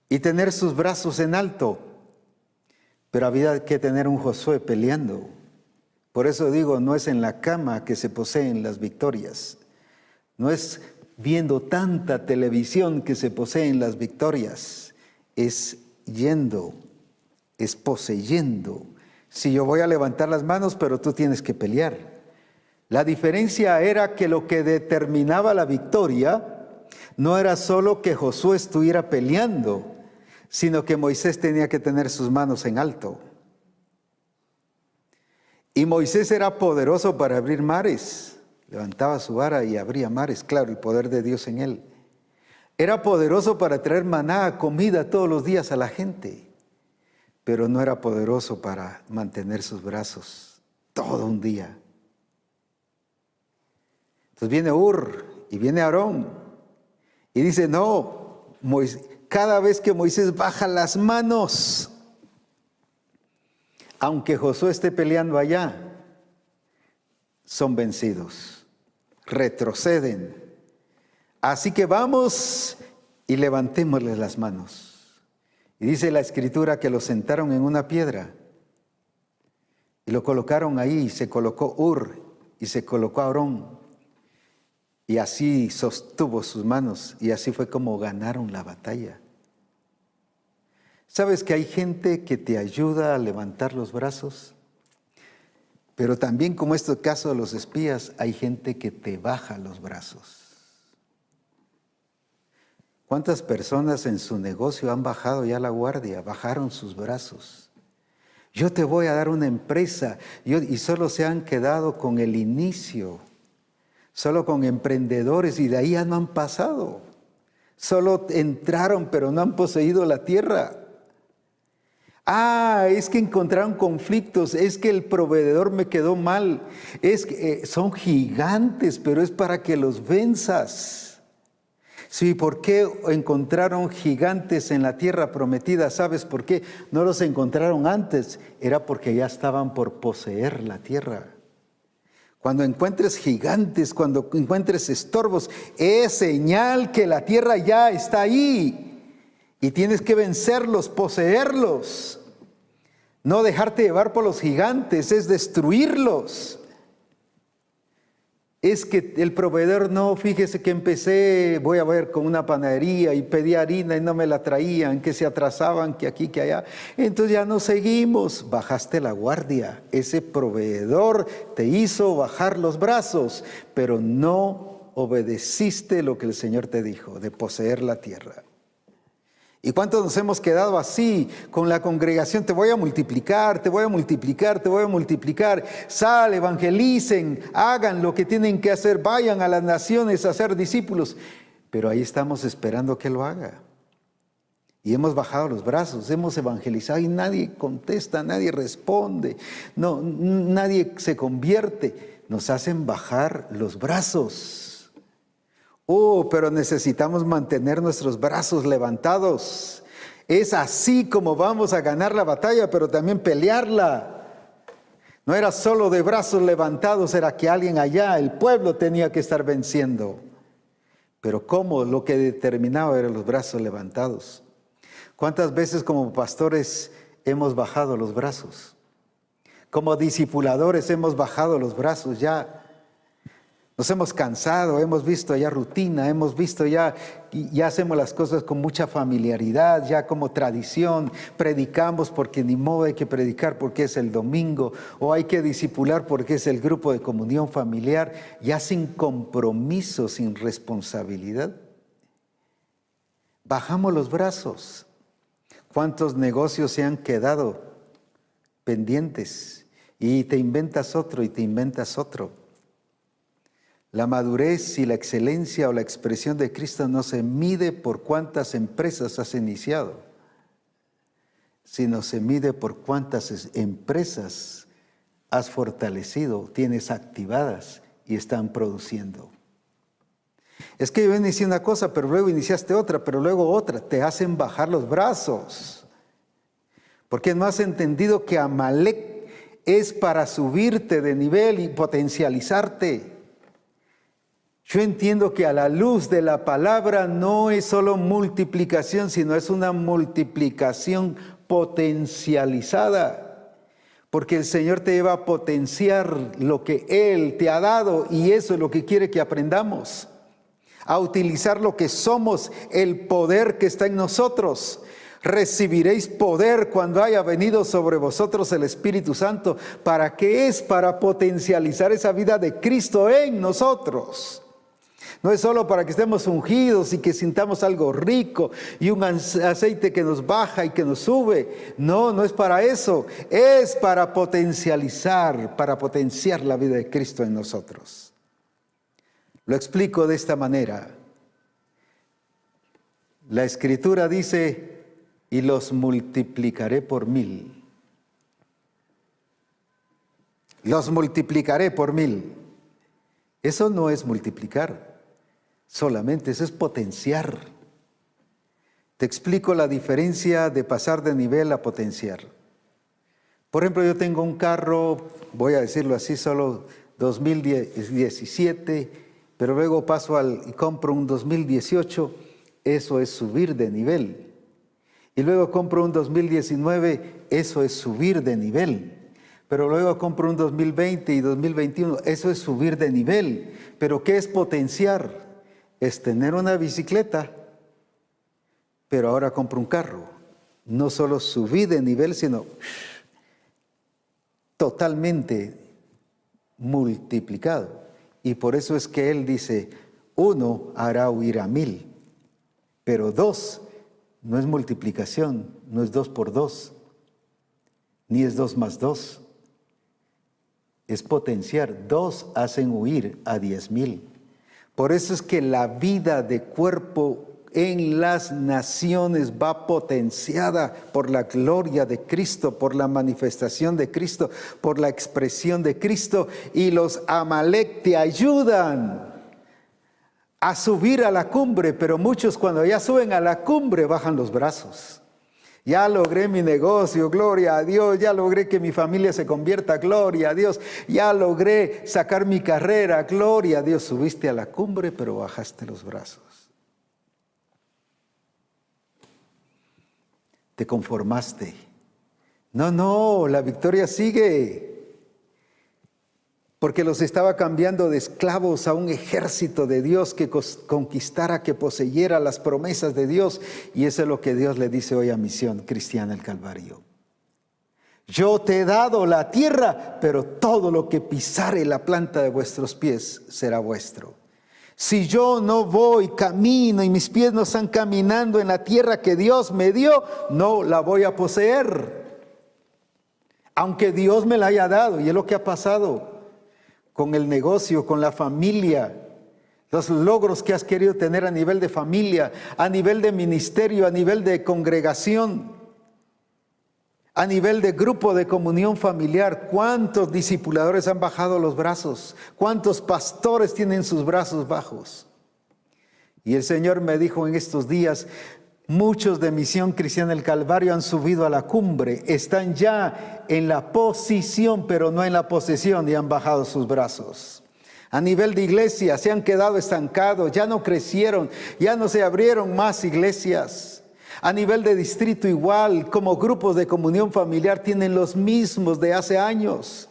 y tener sus brazos en alto, pero había que tener un Josué peleando. Por eso digo, no es en la cama que se poseen las victorias, no es viendo tanta televisión que se poseen las victorias, es yendo, es poseyendo. Si yo voy a levantar las manos, pero tú tienes que pelear. La diferencia era que lo que determinaba la victoria no era solo que Josué estuviera peleando, sino que Moisés tenía que tener sus manos en alto. Y Moisés era poderoso para abrir mares. Levantaba su vara y abría mares, claro, el poder de Dios en él. Era poderoso para traer maná, comida todos los días a la gente, pero no era poderoso para mantener sus brazos todo un día. Entonces viene Ur y viene Aarón y dice, no, cada vez que Moisés baja las manos, aunque Josué esté peleando allá, son vencidos, retroceden. Así que vamos y levantémosles las manos. Y dice la Escritura que lo sentaron en una piedra y lo colocaron ahí, y se colocó Ur y se colocó Aarón. Y así sostuvo sus manos y así fue como ganaron la batalla. ¿Sabes que hay gente que te ayuda a levantar los brazos? Pero también, como este caso de los espías, hay gente que te baja los brazos. ¿Cuántas personas en su negocio han bajado ya la guardia? Bajaron sus brazos. Yo te voy a dar una empresa y solo se han quedado con el inicio. Solo con emprendedores y de ahí ya no han pasado. Solo entraron pero no han poseído la tierra. Es que encontraron conflictos, es que el proveedor me quedó mal, es que son gigantes, pero es para que los venzas. Sí, ¿por qué encontraron gigantes en la tierra prometida? ¿Sabes por qué? No los encontraron antes, era porque ya estaban por poseer la tierra. Cuando encuentres gigantes, cuando encuentres estorbos, es señal que la tierra ya está ahí y tienes que vencerlos, poseerlos. No dejarte llevar por los gigantes, es destruirlos. Es que el proveedor no, fíjese que empecé, voy a ver, con una panadería y pedí harina y no me la traían, que se atrasaban, que aquí, que allá. Entonces ya no seguimos, bajaste la guardia. Ese proveedor te hizo bajar los brazos, pero no obedeciste lo que el Señor te dijo, de poseer la tierra. ¿Y cuántos nos hemos quedado así con la congregación? Te voy a multiplicar, te voy a multiplicar, te voy a multiplicar. Sal, evangelicen, hagan lo que tienen que hacer, vayan a las naciones a ser discípulos. Pero ahí estamos esperando que lo haga. Y hemos bajado los brazos, hemos evangelizado y nadie contesta, nadie responde, no, nadie se convierte. Nos hacen bajar los brazos. Pero necesitamos mantener nuestros brazos levantados. Es así como vamos a ganar la batalla, pero también pelearla. No era solo de brazos levantados, era que alguien allá, el pueblo, tenía que estar venciendo. Pero ¿cómo? Lo que determinaba eran los brazos levantados. ¿Cuántas veces como pastores hemos bajado los brazos? Como discipuladores hemos bajado los brazos ya. Nos hemos cansado, hemos visto ya rutina, hemos visto ya hacemos las cosas con mucha familiaridad, ya como tradición, predicamos porque ni modo hay que predicar porque es el domingo, o hay que discipular porque es el grupo de comunión familiar, ya sin compromiso, sin responsabilidad. Bajamos los brazos. ¿Cuántos negocios se han quedado pendientes? Y te inventas otro y te inventas otro. La madurez y la excelencia o la expresión de Cristo no se mide por cuántas empresas has iniciado, sino se mide por cuántas empresas has fortalecido, tienes activadas y están produciendo. Es que yo inicié una cosa, pero luego iniciaste otra, pero luego otra. Te hacen bajar los brazos. Porque no has entendido que Amalek es para subirte de nivel y potencializarte. Yo entiendo que a la luz de la palabra no es solo multiplicación, sino es una multiplicación potencializada. Porque el Señor te lleva a potenciar lo que Él te ha dado y eso es lo que quiere que aprendamos. A utilizar lo que somos, el poder que está en nosotros. Recibiréis poder cuando haya venido sobre vosotros el Espíritu Santo. ¿Para qué es? Para potencializar esa vida de Cristo en nosotros. No es solo para que estemos ungidos y que sintamos algo rico y un aceite que nos baja y que nos sube. No, no es para eso. Es para potencializar, para potenciar la vida de Cristo en nosotros. Lo explico de esta manera. La Escritura dice, y los multiplicaré por 1000. Los multiplicaré por 1000. Eso no es multiplicar. Solamente eso es potenciar. Te explico la diferencia de pasar de nivel a potenciar. Por ejemplo, yo tengo un carro, voy a decirlo así, solo 2017, pero luego paso y compro un 2018, eso es subir de nivel. Y luego compro un 2019, eso es subir de nivel. Pero luego compro un 2020 y 2021, eso es subir de nivel. ¿Pero qué es potenciar? Es tener una bicicleta, pero ahora compro un carro. No solo subí de nivel, sino totalmente multiplicado. Y por eso es que Él dice, 1 hará huir a 1000, pero 2 no es multiplicación, no es 2 por 2, ni es 2 más 2. Es potenciar. 2 hacen huir a 10,000. Por eso es que la vida de cuerpo en las naciones va potenciada por la gloria de Cristo, por la manifestación de Cristo, por la expresión de Cristo. Y los Amalek te ayudan a subir a la cumbre, pero muchos cuando ya suben a la cumbre bajan los brazos. Ya logré mi negocio, gloria a Dios, ya logré que mi familia se convierta, gloria a Dios, ya logré sacar mi carrera, gloria a Dios. Subiste a la cumbre, pero bajaste los brazos. Te conformaste. No, la victoria sigue. Porque los estaba cambiando de esclavos a un ejército de Dios que conquistara, que poseyera las promesas de Dios. Y eso es lo que Dios le dice hoy a Misión Cristiana el Calvario. Yo te he dado la tierra, pero todo lo que pisare la planta de vuestros pies será vuestro. Si yo no voy, camino y mis pies no están caminando en la tierra que Dios me dio, no la voy a poseer. Aunque Dios me la haya dado, y es lo que ha pasado con el negocio, con la familia, los logros que has querido tener a nivel de familia, a nivel de ministerio, a nivel de congregación, a nivel de grupo de comunión familiar. ¿Cuántos discipuladores han bajado los brazos? ¿Cuántos pastores tienen sus brazos bajos? Y el Señor me dijo en estos días, muchos de Misión Cristiana del Calvario han subido a la cumbre, están ya en la posición, pero no en la posesión, y han bajado sus brazos. A nivel de iglesia se han quedado estancados, ya no crecieron, ya no se abrieron más iglesias. A nivel de distrito igual, como grupos de comunión familiar tienen los mismos de hace años.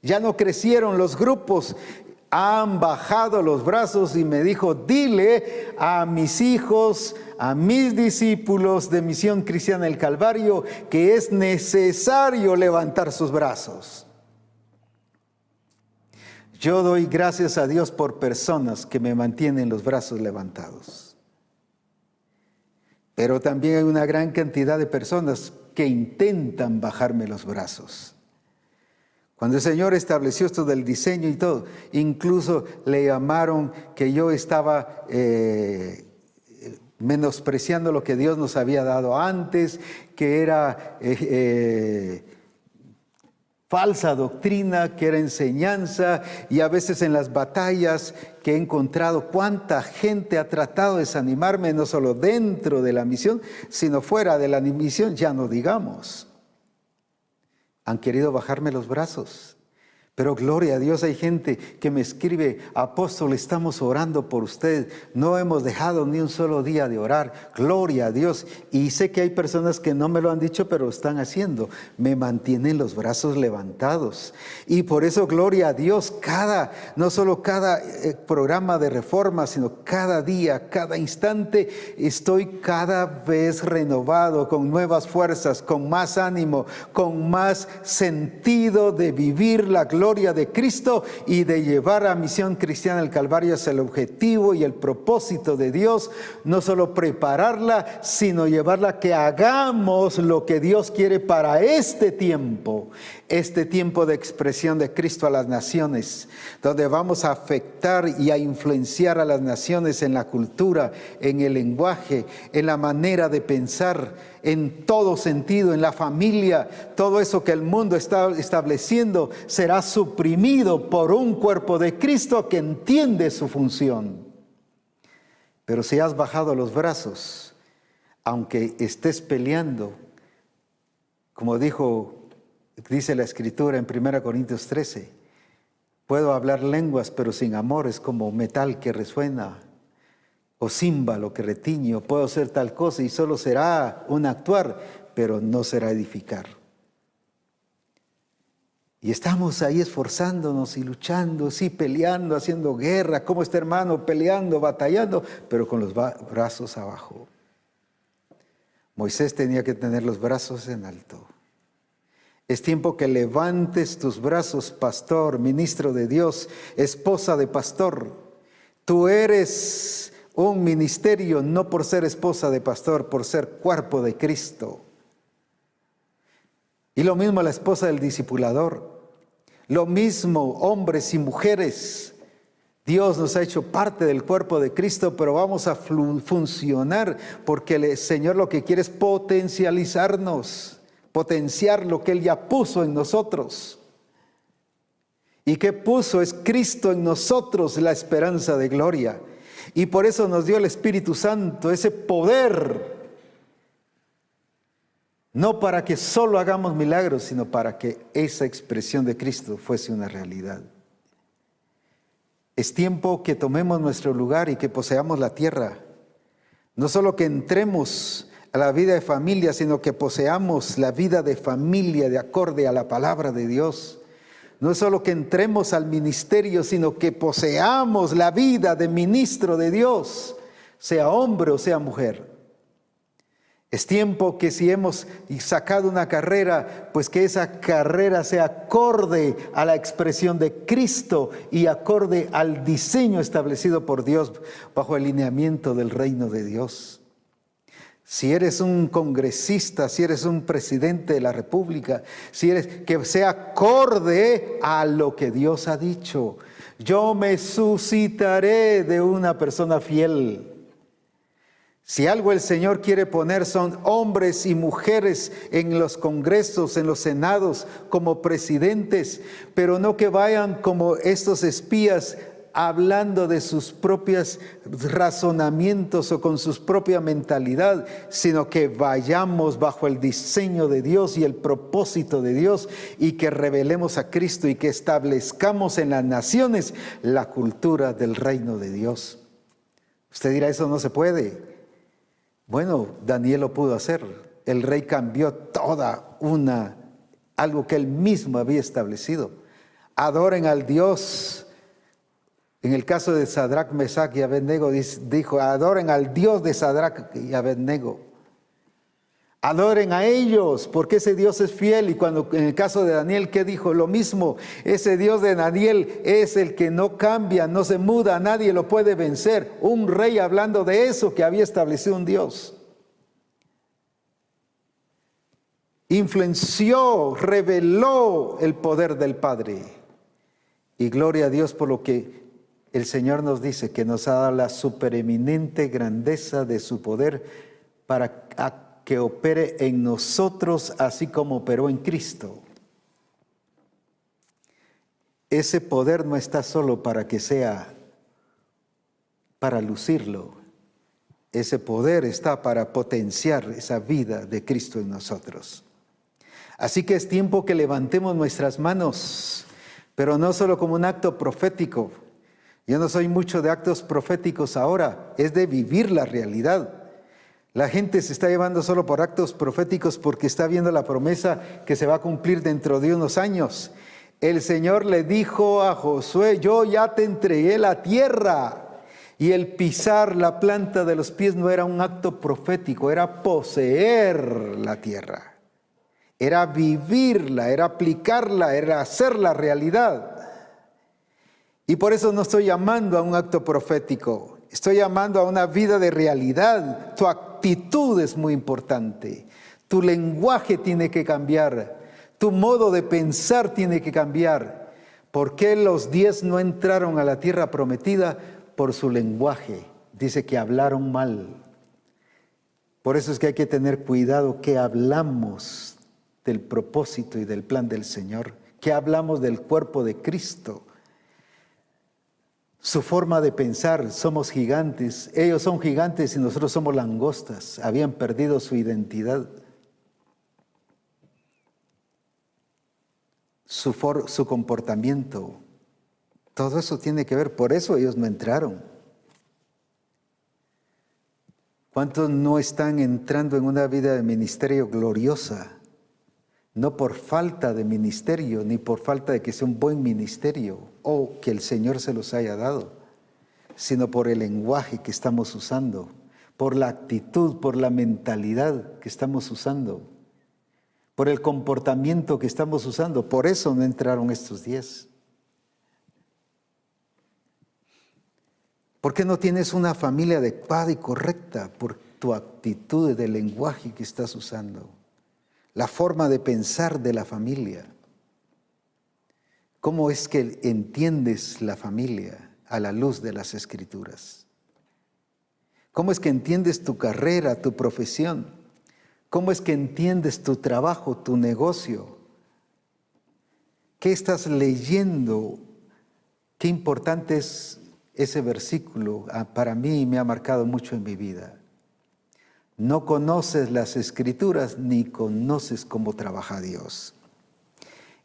Ya no crecieron los grupos, han bajado los brazos y me dijo, dile a mis hijos, a mis discípulos de Misión Cristiana del Calvario que es necesario levantar sus brazos. Yo doy gracias a Dios por personas que me mantienen los brazos levantados. Pero también hay una gran cantidad de personas que intentan bajarme los brazos. Cuando el Señor estableció esto del diseño y todo, incluso le llamaron que yo estaba menospreciando lo que Dios nos había dado antes, que era falsa doctrina, que era enseñanza, y a veces en las batallas que he encontrado, cuánta gente ha tratado de desanimarme, no solo dentro de la misión, sino fuera de la misión, ya no digamos. Han querido bajarme los brazos. Pero gloria a Dios, hay gente que me escribe, apóstol, estamos orando por usted. No hemos dejado ni un solo día de orar. Gloria a Dios. Y sé que hay personas que no me lo han dicho, pero lo están haciendo. Me mantienen los brazos levantados. Y por eso, gloria a Dios, no solo cada programa de reforma, sino cada día, cada instante, estoy cada vez renovado, con nuevas fuerzas, con más ánimo, con más sentido de vivir la gloria de Cristo y de llevar a Misión Cristiana del Calvario hacia el objetivo y el propósito de Dios, no solo prepararla, sino llevarla a que hagamos lo que Dios quiere para este tiempo de expresión de Cristo a las naciones, donde vamos a afectar y a influenciar a las naciones en la cultura, en el lenguaje, en la manera de pensar, en todo sentido, en la familia. Todo eso que el mundo está estableciendo será suprimido por un cuerpo de Cristo que entiende su función. Pero si has bajado los brazos, aunque estés peleando, como dice la Escritura en 1 Corintios 13, puedo hablar lenguas, pero sin amor es como metal que resuena, o címbalo que retiño. Puedo hacer tal cosa y solo será un actuar, pero no será edificar. Y estamos ahí esforzándonos y luchando, sí, peleando, haciendo guerra, como este hermano, peleando, batallando, pero con los brazos abajo. Moisés tenía que tener los brazos en alto. Es tiempo que levantes tus brazos, pastor, ministro de Dios, esposa de pastor. Tú eres un ministerio no por ser esposa de pastor, por ser cuerpo de Cristo. Y lo mismo la esposa del discipulador. Lo mismo hombres y mujeres. Dios nos ha hecho parte del cuerpo de Cristo, pero vamos a funcionar porque el Señor lo que quiere es potencializarnos, potenciar lo que Él ya puso en nosotros. ¿Y qué puso? Es Cristo en nosotros, la esperanza de gloria. Y por eso nos dio el Espíritu Santo, ese poder. No para que solo hagamos milagros, sino para que esa expresión de Cristo fuese una realidad. Es tiempo que tomemos nuestro lugar y que poseamos la tierra. No solo que entremos a la vida de familia, sino que poseamos la vida de familia de acorde a la palabra de Dios. No es solo que entremos al ministerio, sino que poseamos la vida de ministro de Dios, sea hombre o sea mujer. Es tiempo que si hemos sacado una carrera, pues que esa carrera sea acorde a la expresión de Cristo y acorde al diseño establecido por Dios bajo el lineamiento del reino de Dios. Si eres un congresista, si eres un presidente de la República, si eres, que sea acorde a lo que Dios ha dicho. Yo me suscitaré de una persona fiel. Si algo el Señor quiere poner son hombres y mujeres en los congresos, en los senados, como presidentes, pero no que vayan como estos espías hablando de sus propios razonamientos o con su propia mentalidad, sino que vayamos bajo el diseño de Dios y el propósito de Dios y que revelemos a Cristo y que establezcamos en las naciones la cultura del reino de Dios. Usted dirá, eso no se puede. Bueno, Daniel lo pudo hacer. El rey cambió algo que él mismo había establecido. Adoren al Dios. En el caso de Sadrach, Mesach y Abednego dijo, adoren al Dios de Sadrach y Abednego. Adoren a ellos, porque ese Dios es fiel. Y cuando en el caso de Daniel, ¿qué dijo? Lo mismo, ese Dios de Daniel es el que no cambia, no se muda, nadie lo puede vencer. Un rey hablando de eso, que había establecido un Dios. Influenció, reveló el poder del Padre. Y gloria a Dios por lo que el Señor nos dice, que nos ha dado la supereminente grandeza de su poder para que opere en nosotros así como operó en Cristo. Ese poder no está solo para que sea para lucirlo. Ese poder está para potenciar esa vida de Cristo en nosotros. Así que es tiempo que levantemos nuestras manos, pero no solo como un acto profético. Yo no soy mucho de actos proféticos ahora, es de vivir la realidad. La gente se está llevando solo por actos proféticos porque está viendo la promesa que se va a cumplir dentro de unos años. El Señor le dijo a Josué, yo ya te entregué la tierra. Y el pisar la planta de los pies no era un acto profético, era poseer la tierra. Era vivirla, era aplicarla, era hacerla realidad. Y por eso no estoy llamando a un acto profético, estoy llamando a una vida de realidad. Tu actitud es muy importante, tu lenguaje tiene que cambiar, tu modo de pensar tiene que cambiar. ¿Por qué los 10 no entraron a la tierra prometida? Por su lenguaje. Dice que hablaron mal. Por eso es que hay que tener cuidado que hablamos del propósito y del plan del Señor, que hablamos del cuerpo de Cristo. Su forma de pensar, somos gigantes, ellos son gigantes y nosotros somos langostas, habían perdido su identidad. Su comportamiento, todo eso tiene que ver, por eso ellos no entraron. ¿Cuántos no están entrando en una vida de ministerio gloriosa? No por falta de ministerio, ni por falta de que sea un buen ministerio o que el Señor se los haya dado, sino por el lenguaje que estamos usando, por la actitud, por la mentalidad que estamos usando, por el comportamiento que estamos usando. Por eso no entraron estos 10. ¿Por qué no tienes una familia adecuada y correcta? Por tu actitud del lenguaje que estás usando. La forma de pensar de la familia. ¿Cómo es que entiendes la familia a la luz de las Escrituras? ¿Cómo es que entiendes tu carrera, tu profesión? ¿Cómo es que entiendes tu trabajo, tu negocio? ¿Qué estás leyendo? Qué importante es ese versículo para mí me ha marcado mucho en mi vida. No conoces las Escrituras ni conoces cómo trabaja Dios.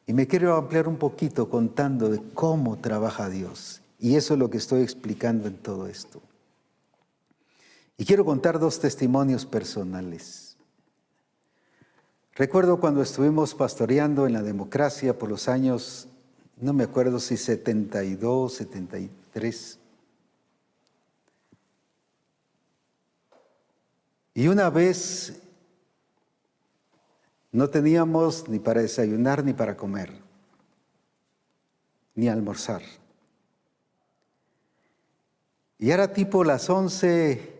Y me quiero ampliar un poquito contando de cómo trabaja Dios. Y eso es lo que estoy explicando en todo esto. Y quiero contar 2 testimonios personales. Recuerdo cuando estuvimos pastoreando en la democracia por los años, no me acuerdo si 72, 73. Y una vez no teníamos ni para desayunar ni para comer, ni almorzar. Y era tipo las 11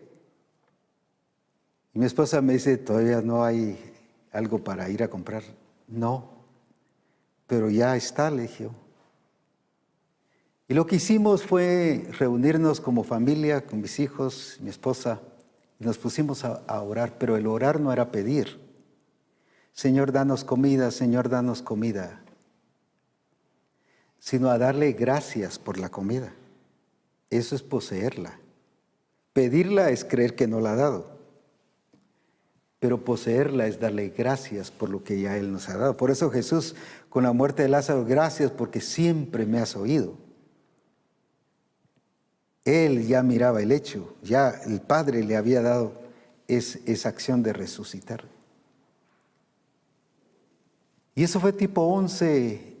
y mi esposa me dice, ¿todavía no hay algo para ir a comprar? No, pero ya está, le dije. Y lo que hicimos fue reunirnos como familia, con mis hijos, mi esposa, y nos pusimos a orar, pero el orar no era pedir. Señor, danos comida, Señor, danos comida, sino a darle gracias por la comida. Eso es poseerla. Pedirla es creer que no la ha dado, pero poseerla es darle gracias por lo que ya Él nos ha dado. Por eso Jesús, con la muerte de Lázaro, gracias porque siempre me has oído. Él ya miraba el hecho, ya el Padre le había dado esa acción de resucitar. Y eso fue tipo 11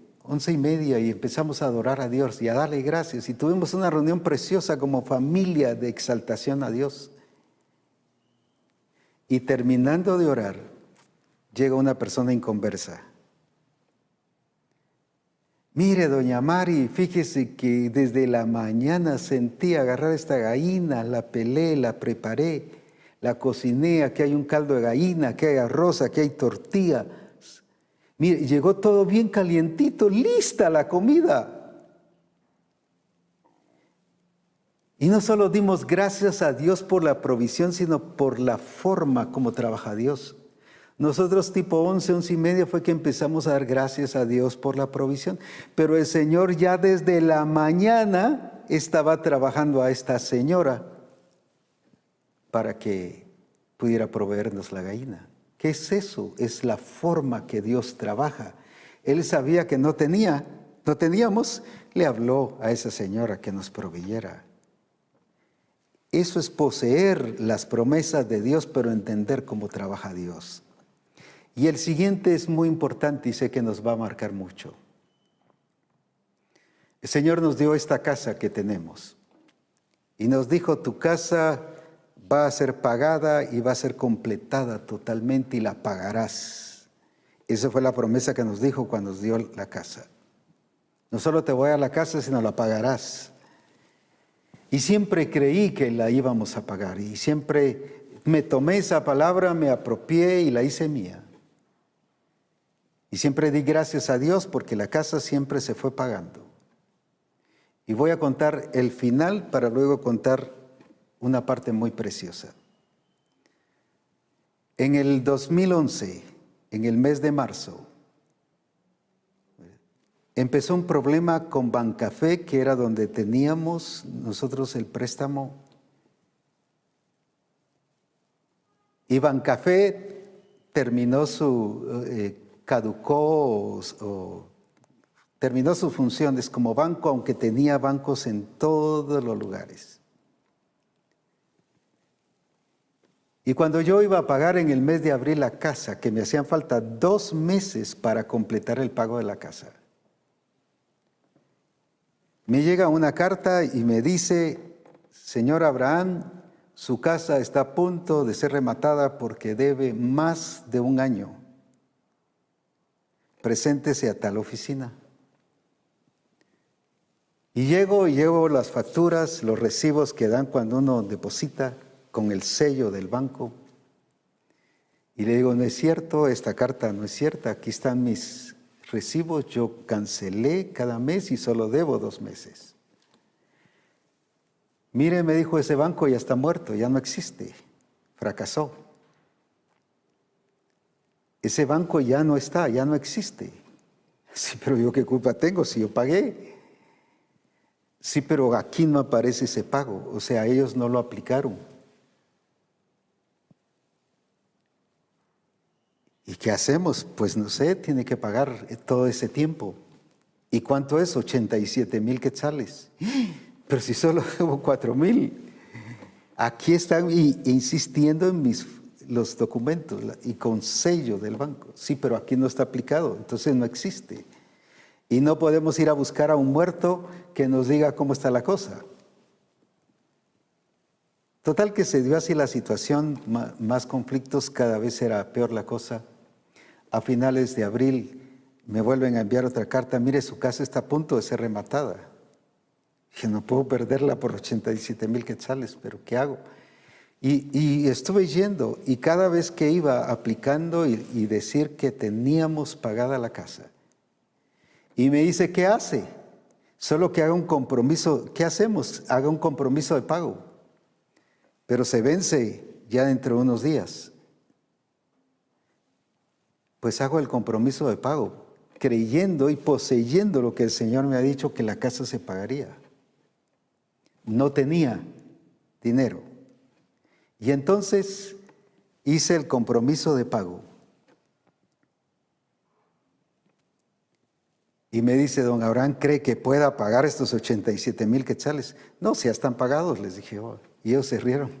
y media y empezamos a adorar a Dios y a darle gracias. Y tuvimos una reunión preciosa como familia de exaltación a Dios. Y terminando de orar, llega una persona inconversa. Mire, doña Mari, fíjese que desde la mañana sentí agarrar esta gallina, la pelé, la preparé, la cociné, aquí hay un caldo de gallina, aquí hay arroz, aquí hay tortilla. Mire, llegó todo bien calientito, lista la comida. Y no solo dimos gracias a Dios por la provisión, sino por la forma como trabaja Dios. Nosotros tipo 11 y media fue que empezamos a dar gracias a Dios por la provisión. Pero el Señor ya desde la mañana estaba trabajando a esta señora para que pudiera proveernos la gallina. ¿Qué es eso? Es la forma que Dios trabaja. Él sabía que no teníamos, le habló a esa señora que nos proveyera. Eso es poseer las promesas de Dios, pero entender cómo trabaja Dios. Y el siguiente es muy importante y sé que nos va a marcar mucho. El Señor nos dio esta casa que tenemos y nos dijo, tu casa va a ser pagada y va a ser completada totalmente y la pagarás. Esa fue la promesa que nos dijo cuando nos dio la casa. No solo te voy a la casa, sino la pagarás. Y siempre creí que la íbamos a pagar y siempre me tomé esa palabra, me apropié y la hice mía. Y siempre di gracias a Dios porque la casa siempre se fue pagando. Y voy a contar el final para luego contar una parte muy preciosa. En el 2011, en el mes de marzo, empezó un problema con Bancafé, que era donde teníamos nosotros el préstamo. Y Bancafé terminó caducó o terminó sus funciones como banco, aunque tenía bancos en todos los lugares. Y cuando yo iba a pagar en el mes de abril la casa, que me hacían falta 2 meses para completar el pago de la casa, me llega una carta y me dice, señor Abraham, su casa está a punto de ser rematada porque debe más de 1 año. Preséntese a tal oficina. Y llevo las facturas, los recibos que dan cuando uno deposita con el sello del banco. Y le digo, no es cierto, esta carta no es cierta, aquí están mis recibos, yo cancelé cada mes y solo debo 2 meses. Mire, me dijo, ese banco ya está muerto, ya no existe, fracasó. Ese banco ya no está, ya no existe. Sí, pero yo qué culpa tengo si yo pagué. Sí, pero aquí no aparece ese pago, o sea, ellos no lo aplicaron. ¿Y qué hacemos? Pues no sé, tiene que pagar todo ese tiempo. ¿Y cuánto es? 87,000 quetzales. Pero si solo debo 4,000. Aquí están insistiendo en los documentos y con sello del banco. Sí, pero aquí no está aplicado, entonces no existe. Y no podemos ir a buscar a un muerto que nos diga cómo está la cosa. Total que se dio así la situación, más conflictos, cada vez era peor la cosa. A finales de abril me vuelven a enviar otra carta, mire, su casa está a punto de ser rematada. Dije, no puedo perderla por 87,000 quetzales, pero ¿qué hago? Y estuve yendo, y cada vez que iba aplicando y decir que teníamos pagada la casa, y me dice, ¿qué hace? Solo que haga un compromiso. ¿Qué hacemos? Haga un compromiso de pago. Pero se vence ya dentro de unos días. Pues hago el compromiso de pago, creyendo y poseyendo lo que el Señor me ha dicho, que la casa se pagaría. No tenía dinero. Y entonces hice el compromiso de pago. Y me dice, don Abraham, ¿cree que pueda pagar estos 87,000 quetzales? No, si ya están pagados, les dije. Oh. Y ellos se rieron.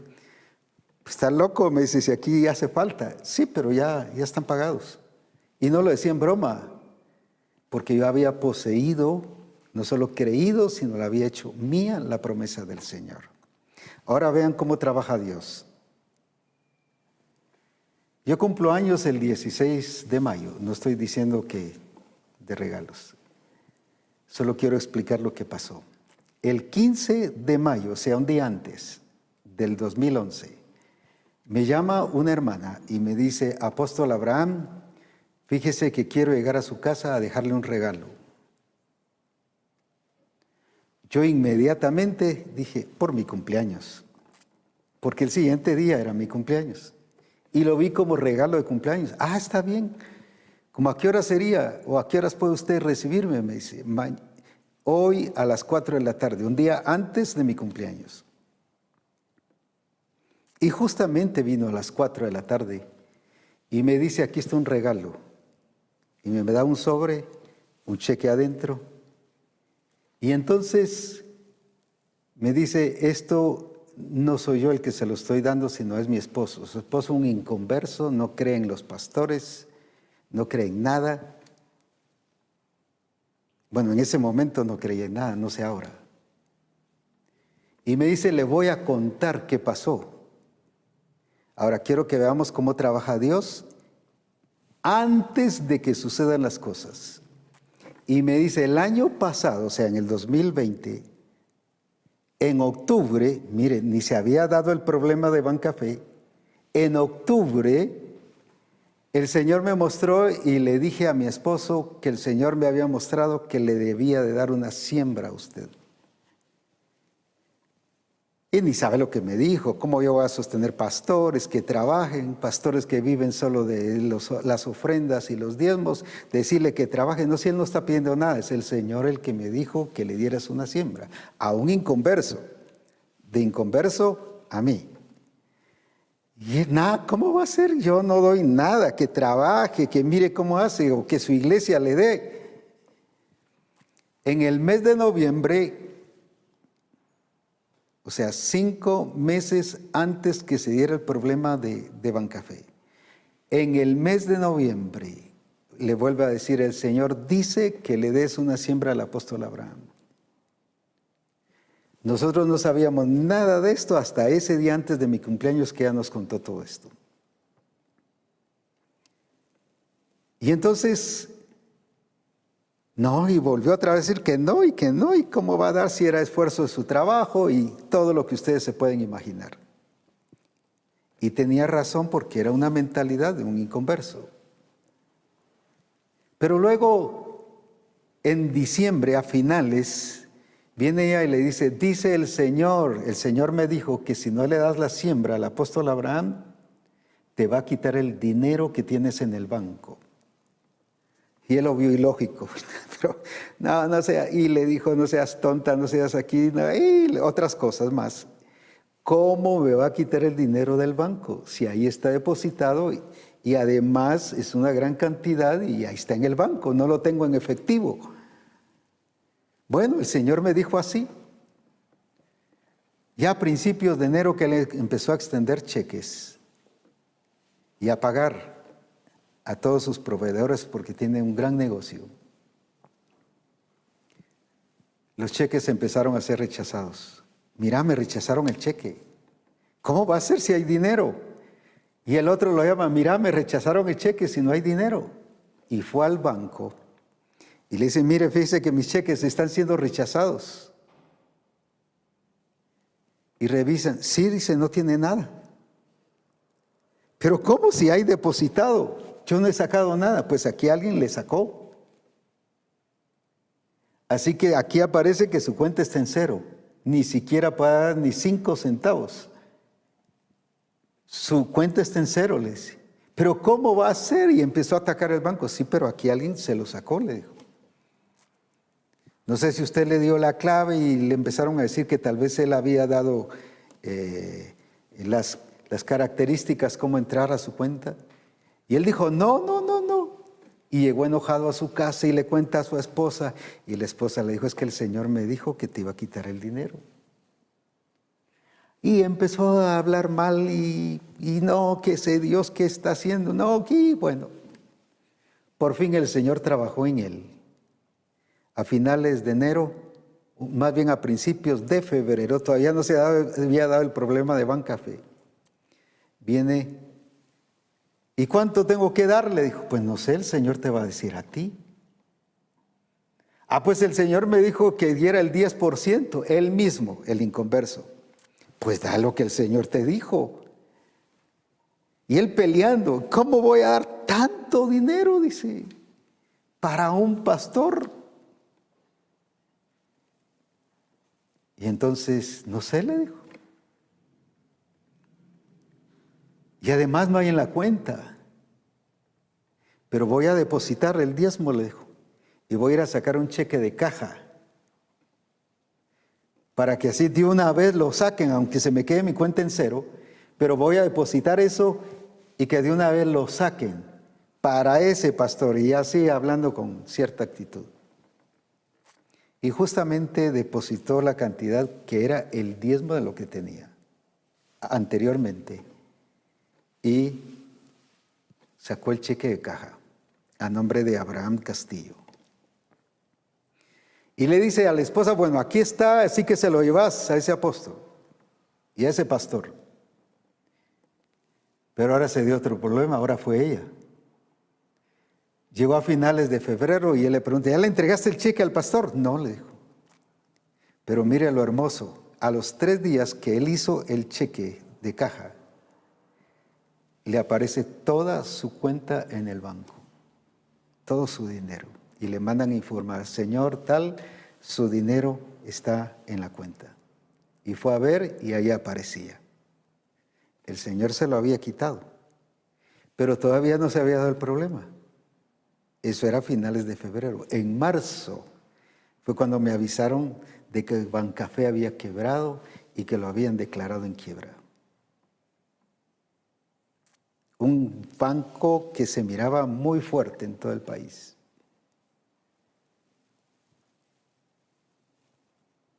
Pues está loco, me dice, si aquí hace falta. Sí, pero ya están pagados. Y no lo decía en broma, porque yo había poseído, no solo creído, sino la había hecho mía la promesa del Señor. Ahora vean cómo trabaja Dios. Yo cumplo años el 16 de mayo, no estoy diciendo que de regalos. Solo quiero explicar lo que pasó. El 15 de mayo, o sea, un día antes del 2011, me llama una hermana y me dice, Apóstol Abraham, fíjese que quiero llegar a su casa a dejarle un regalo. Yo inmediatamente dije, por mi cumpleaños, porque el siguiente día era mi cumpleaños. Y lo vi como regalo de cumpleaños. Ah, está bien. ¿Cómo a qué hora sería? ¿O a qué horas puede usted recibirme? Me dice, hoy a las 4 de la tarde, un día antes de mi cumpleaños. Y justamente vino a las 4 de la tarde y me dice, aquí está un regalo. Y me da un sobre, un cheque adentro. Y entonces me dice, esto no soy yo el que se lo estoy dando, sino es mi esposo. Su esposo es un inconverso, no cree en los pastores, no cree en nada. Bueno, en ese momento no creía en nada, no sé ahora. Y me dice, le voy a contar qué pasó. Ahora quiero que veamos cómo trabaja Dios antes de que sucedan las cosas. Y me dice, el año pasado, o sea, en el 2020, en octubre, mire, ni se había dado el problema de Bancafé, en octubre el Señor me mostró y le dije a mi esposo que el Señor me había mostrado que le debía de dar una siembra a usted. Y ni sabe lo que me dijo, cómo yo voy a sostener pastores que trabajen, pastores que viven solo de las ofrendas y los diezmos, decirle que trabajen. No, si él no está pidiendo nada, es el Señor el que me dijo que le dieras una siembra, a un inconverso, de inconverso a mí. Y nada, ¿cómo va a ser? Yo no doy nada, que trabaje, que mire cómo hace, o que su iglesia le dé. En el mes de noviembre, o sea, 5 meses antes que se diera el problema de Bancafé, en el mes de noviembre, le vuelve a decir, el Señor dice que le des una siembra al apóstol Abraham. Nosotros no sabíamos nada de esto hasta ese día antes de mi cumpleaños que ya nos contó todo esto. Y entonces, no, y volvió otra vez a decir que no, y cómo va a dar si era esfuerzo de su trabajo y todo lo que ustedes se pueden imaginar. Y tenía razón porque era una mentalidad de un inconverso. Pero luego, en diciembre, a finales, viene ella y le dice el Señor me dijo que si no le das la siembra al apóstol Abraham, te va a quitar el dinero que tienes en el banco. Y él lo vio ilógico. Pero no sea, y le dijo, no seas tonta, no seas aquí, no, y otras cosas más. ¿Cómo me va a quitar el dinero del banco? Si ahí está depositado y además es una gran cantidad y ahí está en el banco, no lo tengo en efectivo. Bueno, el Señor me dijo así. Ya a principios de enero que él empezó a extender cheques y a pagar a todos sus proveedores porque tiene un gran negocio. Los cheques empezaron a ser rechazados. Mira, me rechazaron el cheque. ¿Cómo va a ser si hay dinero? Y el otro lo llama, mira, me rechazaron el cheque si no hay dinero. Y fue al banco y le dice, mire, fíjese que mis cheques están siendo rechazados. Y revisan, sí, dice, no tiene nada. Pero ¿cómo si hay depositado? Yo no he sacado nada. Pues aquí alguien le sacó. Así que aquí aparece que su cuenta está en cero. Ni siquiera paga ni 5 centavos. Su cuenta está en cero, le dice. Pero ¿cómo va a ser? Y empezó a atacar el banco. Sí, pero aquí alguien se lo sacó, le dijo. No sé si usted le dio la clave y le empezaron a decir que tal vez él había dado las características, cómo entrar a su cuenta. Y él dijo, no. Y llegó enojado a su casa y le cuenta a su esposa. Y la esposa le dijo, es que el Señor me dijo que te iba a quitar el dinero. Y empezó a hablar mal y no, que ese Dios que está haciendo, no, y bueno. Por fin el Señor trabajó en él. A finales de enero, más bien a principios de febrero, todavía no se había dado el problema de Bancafé. Viene, ¿y cuánto tengo que darle? Dijo, pues no sé, el Señor te va a decir a ti. Pues el Señor me dijo que diera el 10%, él mismo, el inconverso. Pues da lo que el Señor te dijo. Y él peleando, ¿cómo voy a dar tanto dinero? Dice, para un pastor. Y entonces, no sé, le dijo. Y además no hay en la cuenta. Pero voy a depositar el diezmo, le dijo. Y voy a ir a sacar un cheque de caja. Para que así de una vez lo saquen, aunque se me quede mi cuenta en cero. Pero voy a depositar eso y que de una vez lo saquen para ese pastor. Y así hablando con cierta actitud. Y justamente depositó la cantidad que era el diezmo de lo que tenía anteriormente. Y sacó el cheque de caja a nombre de Abraham Castillo. Y le dice a la esposa, bueno, aquí está, así que se lo llevas a ese apóstol y a ese pastor. Pero ahora se dio otro problema, ahora fue ella. Llegó a finales de febrero y él le pregunta, ¿ya le entregaste el cheque al pastor? No, le dijo. Pero mire lo hermoso, a los 3 días que él hizo el cheque de caja, le aparece toda su cuenta en el banco, todo su dinero. Y le mandan informar, señor tal, su dinero está en la cuenta. Y fue a ver y ahí aparecía. El Señor se lo había quitado, pero todavía no se había dado el problema. Eso era a finales de febrero. En marzo fue cuando me avisaron de que Bancafé había quebrado y que lo habían declarado en quiebra. Un banco que se miraba muy fuerte en todo el país.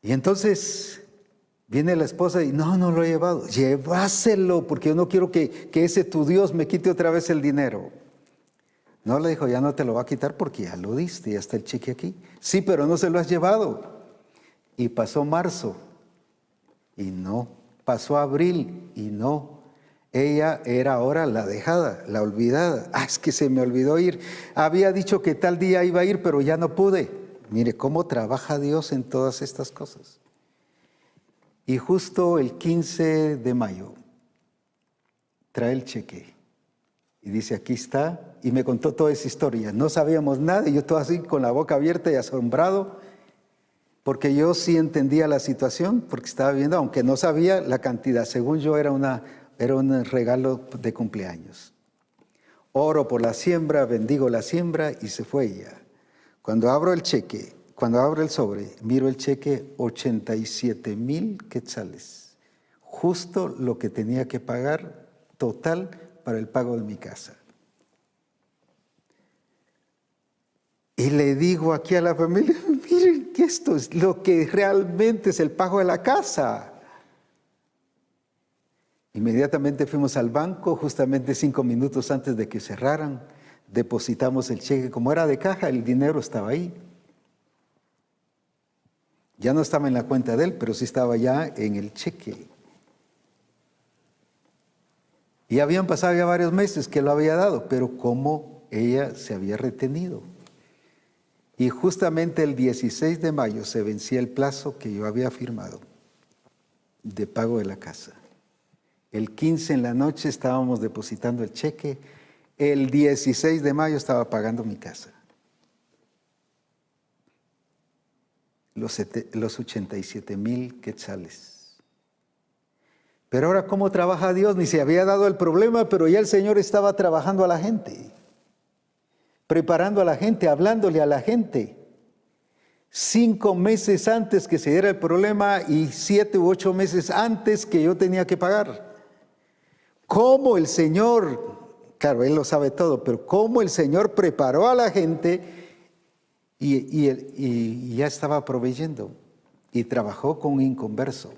Y entonces viene la esposa y no lo he llevado. Llévaselo porque yo no quiero que ese tu Dios me quite otra vez el dinero. No, le dijo, ya no te lo va a quitar porque ya lo diste, ya está el cheque aquí. Sí, pero no se lo has llevado. Y pasó marzo y no. Pasó abril y no. Ella era ahora la dejada, la olvidada. Es que se me olvidó ir. Había dicho que tal día iba a ir, pero ya no pude. Mire cómo trabaja Dios en todas estas cosas. Y justo el 15 de mayo trae el cheque y dice, aquí está. Y me contó toda esa historia. No sabíamos nada y yo todo así con la boca abierta y asombrado, porque yo sí entendía la situación, porque estaba viendo, aunque no sabía la cantidad. Según yo era un regalo de cumpleaños. oro por la siembra, bendigo la siembra y se fue ella. Cuando abro el sobre, miro el cheque, 87,000 quetzales. Justo lo que tenía que pagar total para el pago de mi casa. Y le digo aquí a la familia, miren que esto es lo que realmente es el pago de la casa. Inmediatamente fuimos al banco, justamente 5 minutos antes de que cerraran, depositamos el cheque. Como era de caja, el dinero estaba ahí. Ya no estaba en la cuenta de él, pero sí estaba ya en el cheque. Y habían pasado ya varios meses que lo había dado, pero como ella se había retenido. Y justamente el 16 de mayo se vencía el plazo que yo había firmado de pago de la casa. El 15 en la noche estábamos depositando el cheque. El 16 de mayo estaba pagando mi casa. Los 87,000 quetzales. Pero ahora, ¿cómo trabaja Dios? Ni se había dado el problema, pero ya el Señor estaba trabajando a la gente, preparando a la gente, hablándole a la gente. 5 meses antes que se diera el problema y 7 u 8 meses antes que yo tenía que pagar. ¿Cómo el Señor, claro, Él lo sabe todo, pero cómo el Señor preparó a la gente y ya estaba proveyendo y trabajó con un inconverso?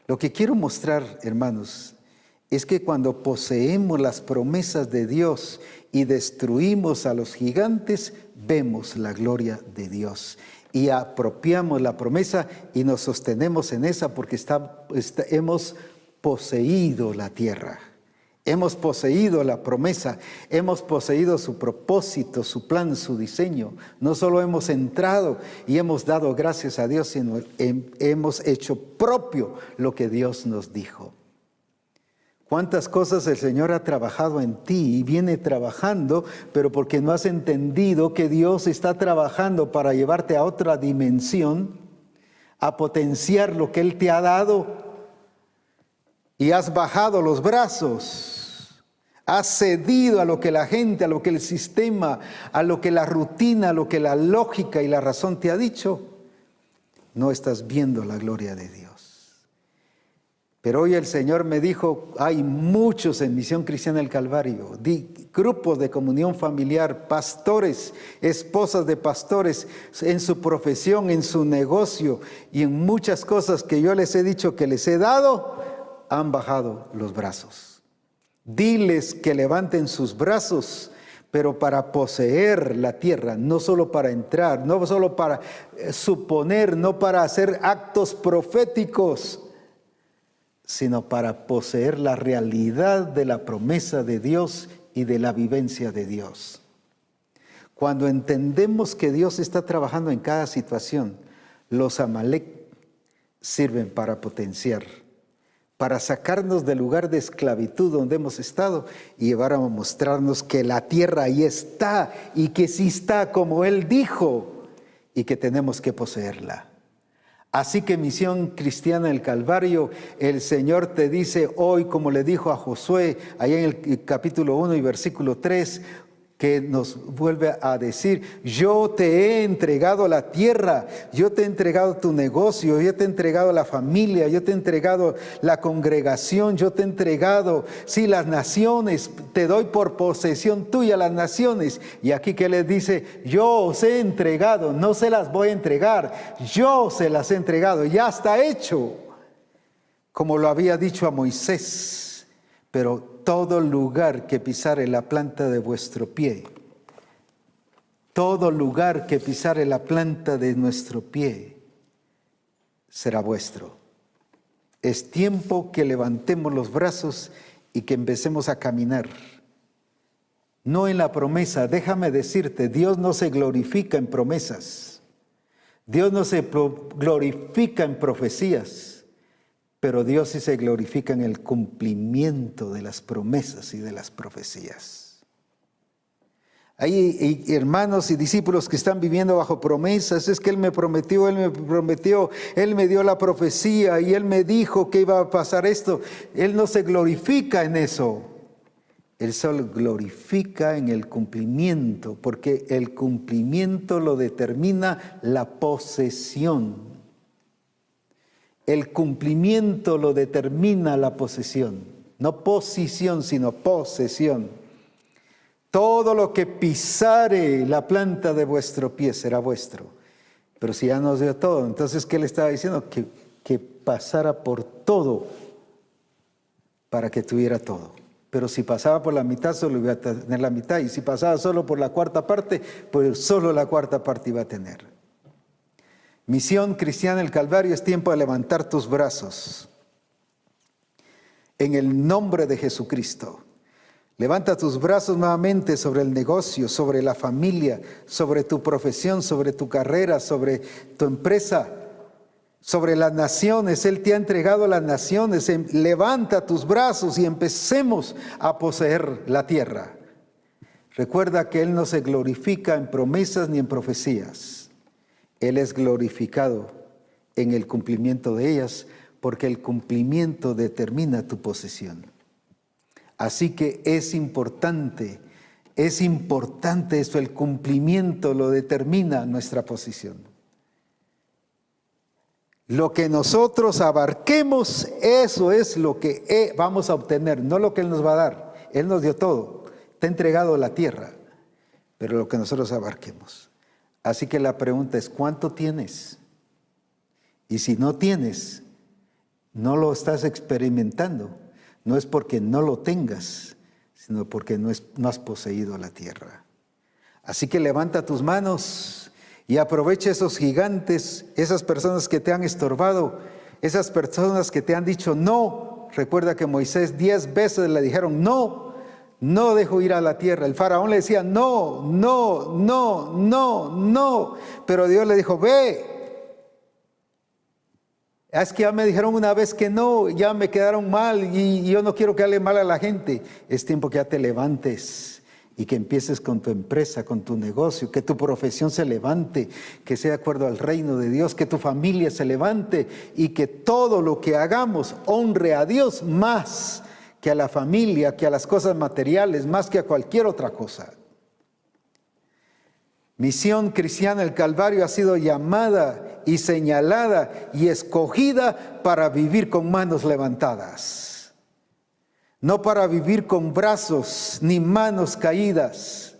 Lo que quiero mostrar, hermanos, es que cuando poseemos las promesas de Dios y destruimos a los gigantes, vemos la gloria de Dios y apropiamos la promesa y nos sostenemos en esa porque hemos poseído la tierra, hemos poseído la promesa, hemos poseído su propósito, su plan, su diseño. No solo hemos entrado y hemos dado gracias a Dios, sino hemos hecho propio lo que Dios nos dijo. ¿Cuántas cosas el Señor ha trabajado en ti y viene trabajando, pero porque no has entendido que Dios está trabajando para llevarte a otra dimensión, a potenciar lo que Él te ha dado, y has bajado los brazos, has cedido a lo que la gente, a lo que el sistema, a lo que la rutina, a lo que la lógica y la razón te ha dicho? No estás viendo la gloria de Dios. Pero hoy el Señor me dijo, hay muchos en Misión Cristiana del Calvario, grupos de comunión familiar, pastores, esposas de pastores, en su profesión, en su negocio y en muchas cosas que yo les he dicho que les he dado, han bajado los brazos. Diles que levanten sus brazos, pero para poseer la tierra, no solo para entrar, no solo para suponer, no para hacer actos proféticos, sino para poseer la realidad de la promesa de Dios y de la vivencia de Dios. Cuando entendemos que Dios está trabajando en cada situación, los Amalek sirven para potenciar, para sacarnos del lugar de esclavitud donde hemos estado y llevar a mostrarnos que la tierra ahí está y que sí está como Él dijo y que tenemos que poseerla. Así que Misión Cristiana del Calvario, el Señor te dice hoy, como le dijo a Josué, allá en el capítulo 1 y versículo 3, que nos vuelve a decir, yo te he entregado la tierra, yo te he entregado tu negocio, yo te he entregado la familia, yo te he entregado la congregación, yo te he entregado, sí, las naciones, te doy por posesión tuya las naciones. Y aquí que les dice, yo os he entregado, no se las voy a entregar, yo se las he entregado, ya está hecho, como lo había dicho a Moisés, pero todo lugar que pisare la planta de vuestro pie, todo lugar que pisare la planta de nuestro pie, será vuestro. Es tiempo que levantemos los brazos y que empecemos a caminar. No en la promesa, déjame decirte, Dios no se glorifica en promesas. Dios no se glorifica en profecías. Pero Dios sí se glorifica en el cumplimiento de las promesas y de las profecías. Hay hermanos y discípulos que están viviendo bajo promesas. Es que Él me prometió, Él me dio la profecía y Él me dijo que iba a pasar esto. Él no se glorifica en eso. Él solo glorifica en el cumplimiento, porque el cumplimiento lo determina la posesión. El cumplimiento lo determina la posesión. No posición, sino posesión. Todo lo que pisare la planta de vuestro pie será vuestro. Pero si ya nos dio todo, entonces ¿qué le estaba diciendo? Que pasara por todo para que tuviera todo. Pero si pasaba por la mitad, solo iba a tener la mitad. Y si pasaba solo por la cuarta parte, pues solo la cuarta parte iba a tener. Misión Cristiana del Calvario, es tiempo de levantar tus brazos. En el nombre de Jesucristo. Levanta tus brazos nuevamente sobre el negocio, sobre la familia, sobre tu profesión, sobre tu carrera, sobre tu empresa, sobre las naciones. Él te ha entregado las naciones. Levanta tus brazos y empecemos a poseer la tierra. Recuerda que Él no se glorifica en promesas ni en profecías. Él es glorificado en el cumplimiento de ellas, porque el cumplimiento determina tu posesión. Así que es importante esto, el cumplimiento lo determina nuestra posición. Lo que nosotros abarquemos, eso es lo que vamos a obtener, no lo que Él nos va a dar. Él nos dio todo, te ha entregado la tierra, pero lo que nosotros abarquemos. Así que la pregunta es, ¿cuánto tienes? Y si no tienes, no lo estás experimentando. No es porque no lo tengas, sino porque no has poseído la tierra. Así que levanta tus manos y aprovecha esos gigantes, esas personas que te han estorbado, esas personas que te han dicho no. Recuerda que Moisés 10 veces le dijeron no, no dejo ir a la tierra. El faraón le decía no, no, no, no, no. Pero Dios le dijo, ve. Es que ya me dijeron una vez que no, ya me quedaron mal y yo no quiero que hable mal a la gente. Es tiempo que ya te levantes y que empieces con tu empresa, con tu negocio, que tu profesión se levante, que sea de acuerdo al reino de Dios, que tu familia se levante y que todo lo que hagamos honre a Dios más que a la familia, que a las cosas materiales, más que a cualquier otra cosa. Misión Cristiana del Calvario ha sido llamada y señalada y escogida para vivir con manos levantadas. No para vivir con brazos ni manos caídas.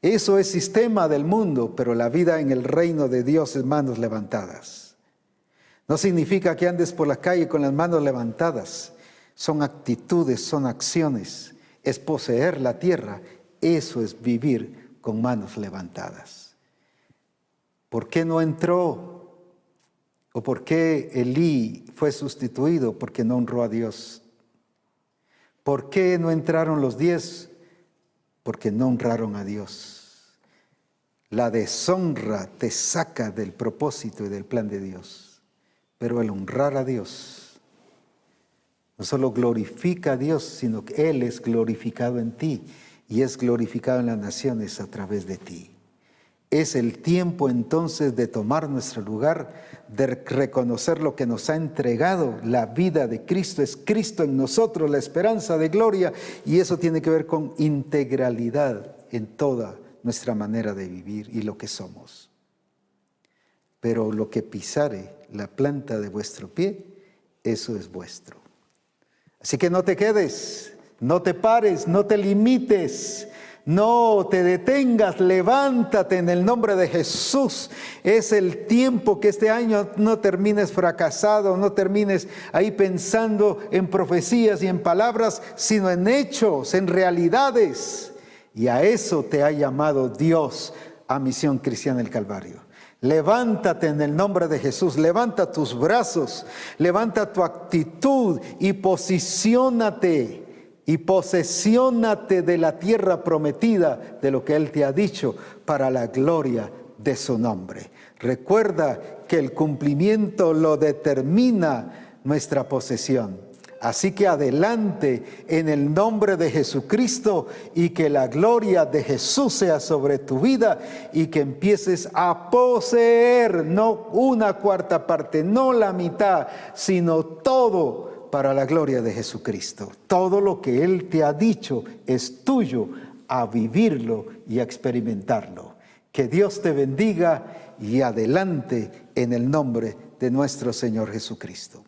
Eso es sistema del mundo, pero la vida en el reino de Dios es manos levantadas. No significa que andes por la calle con las manos levantadas. Son actitudes, son acciones. Es poseer la tierra. Eso es vivir con manos levantadas. ¿Por qué no entró? ¿O por qué Elí fue sustituido? Porque no honró a Dios. ¿Por qué no entraron los 10? Porque no honraron a Dios. La deshonra te saca del propósito y del plan de Dios. Pero el honrar a Dios no solo glorifica a Dios, sino que Él es glorificado en ti. Y es glorificado en las naciones a través de ti. Es el tiempo entonces de tomar nuestro lugar, de reconocer lo que nos ha entregado. La vida de Cristo es Cristo en nosotros, la esperanza de gloria. Y eso tiene que ver con integralidad en toda nuestra manera de vivir y lo que somos. Pero lo que pisare la planta de vuestro pie, eso es vuestro. Así que no te quedes. No te pares, no te limites, no te detengas, levántate en el nombre de Jesús. Es el tiempo que este año no termines fracasado, no termines ahí pensando en profecías y en palabras, sino en hechos, en realidades. Y a eso te ha llamado Dios a Misión Cristiana del Calvario. Levántate en el nombre de Jesús, levanta tus brazos, levanta tu actitud y posiciónate. Y posesiónate de la tierra prometida, de lo que Él te ha dicho, para la gloria de su nombre. Recuerda que el cumplimiento lo determina nuestra posesión. Así que adelante en el nombre de Jesucristo y que la gloria de Jesús sea sobre tu vida y que empieces a poseer, no una cuarta parte, no la mitad, sino todo, para la gloria de Jesucristo. Todo lo que Él te ha dicho es tuyo, a vivirlo y a experimentarlo. Que Dios te bendiga y adelante en el nombre de nuestro Señor Jesucristo.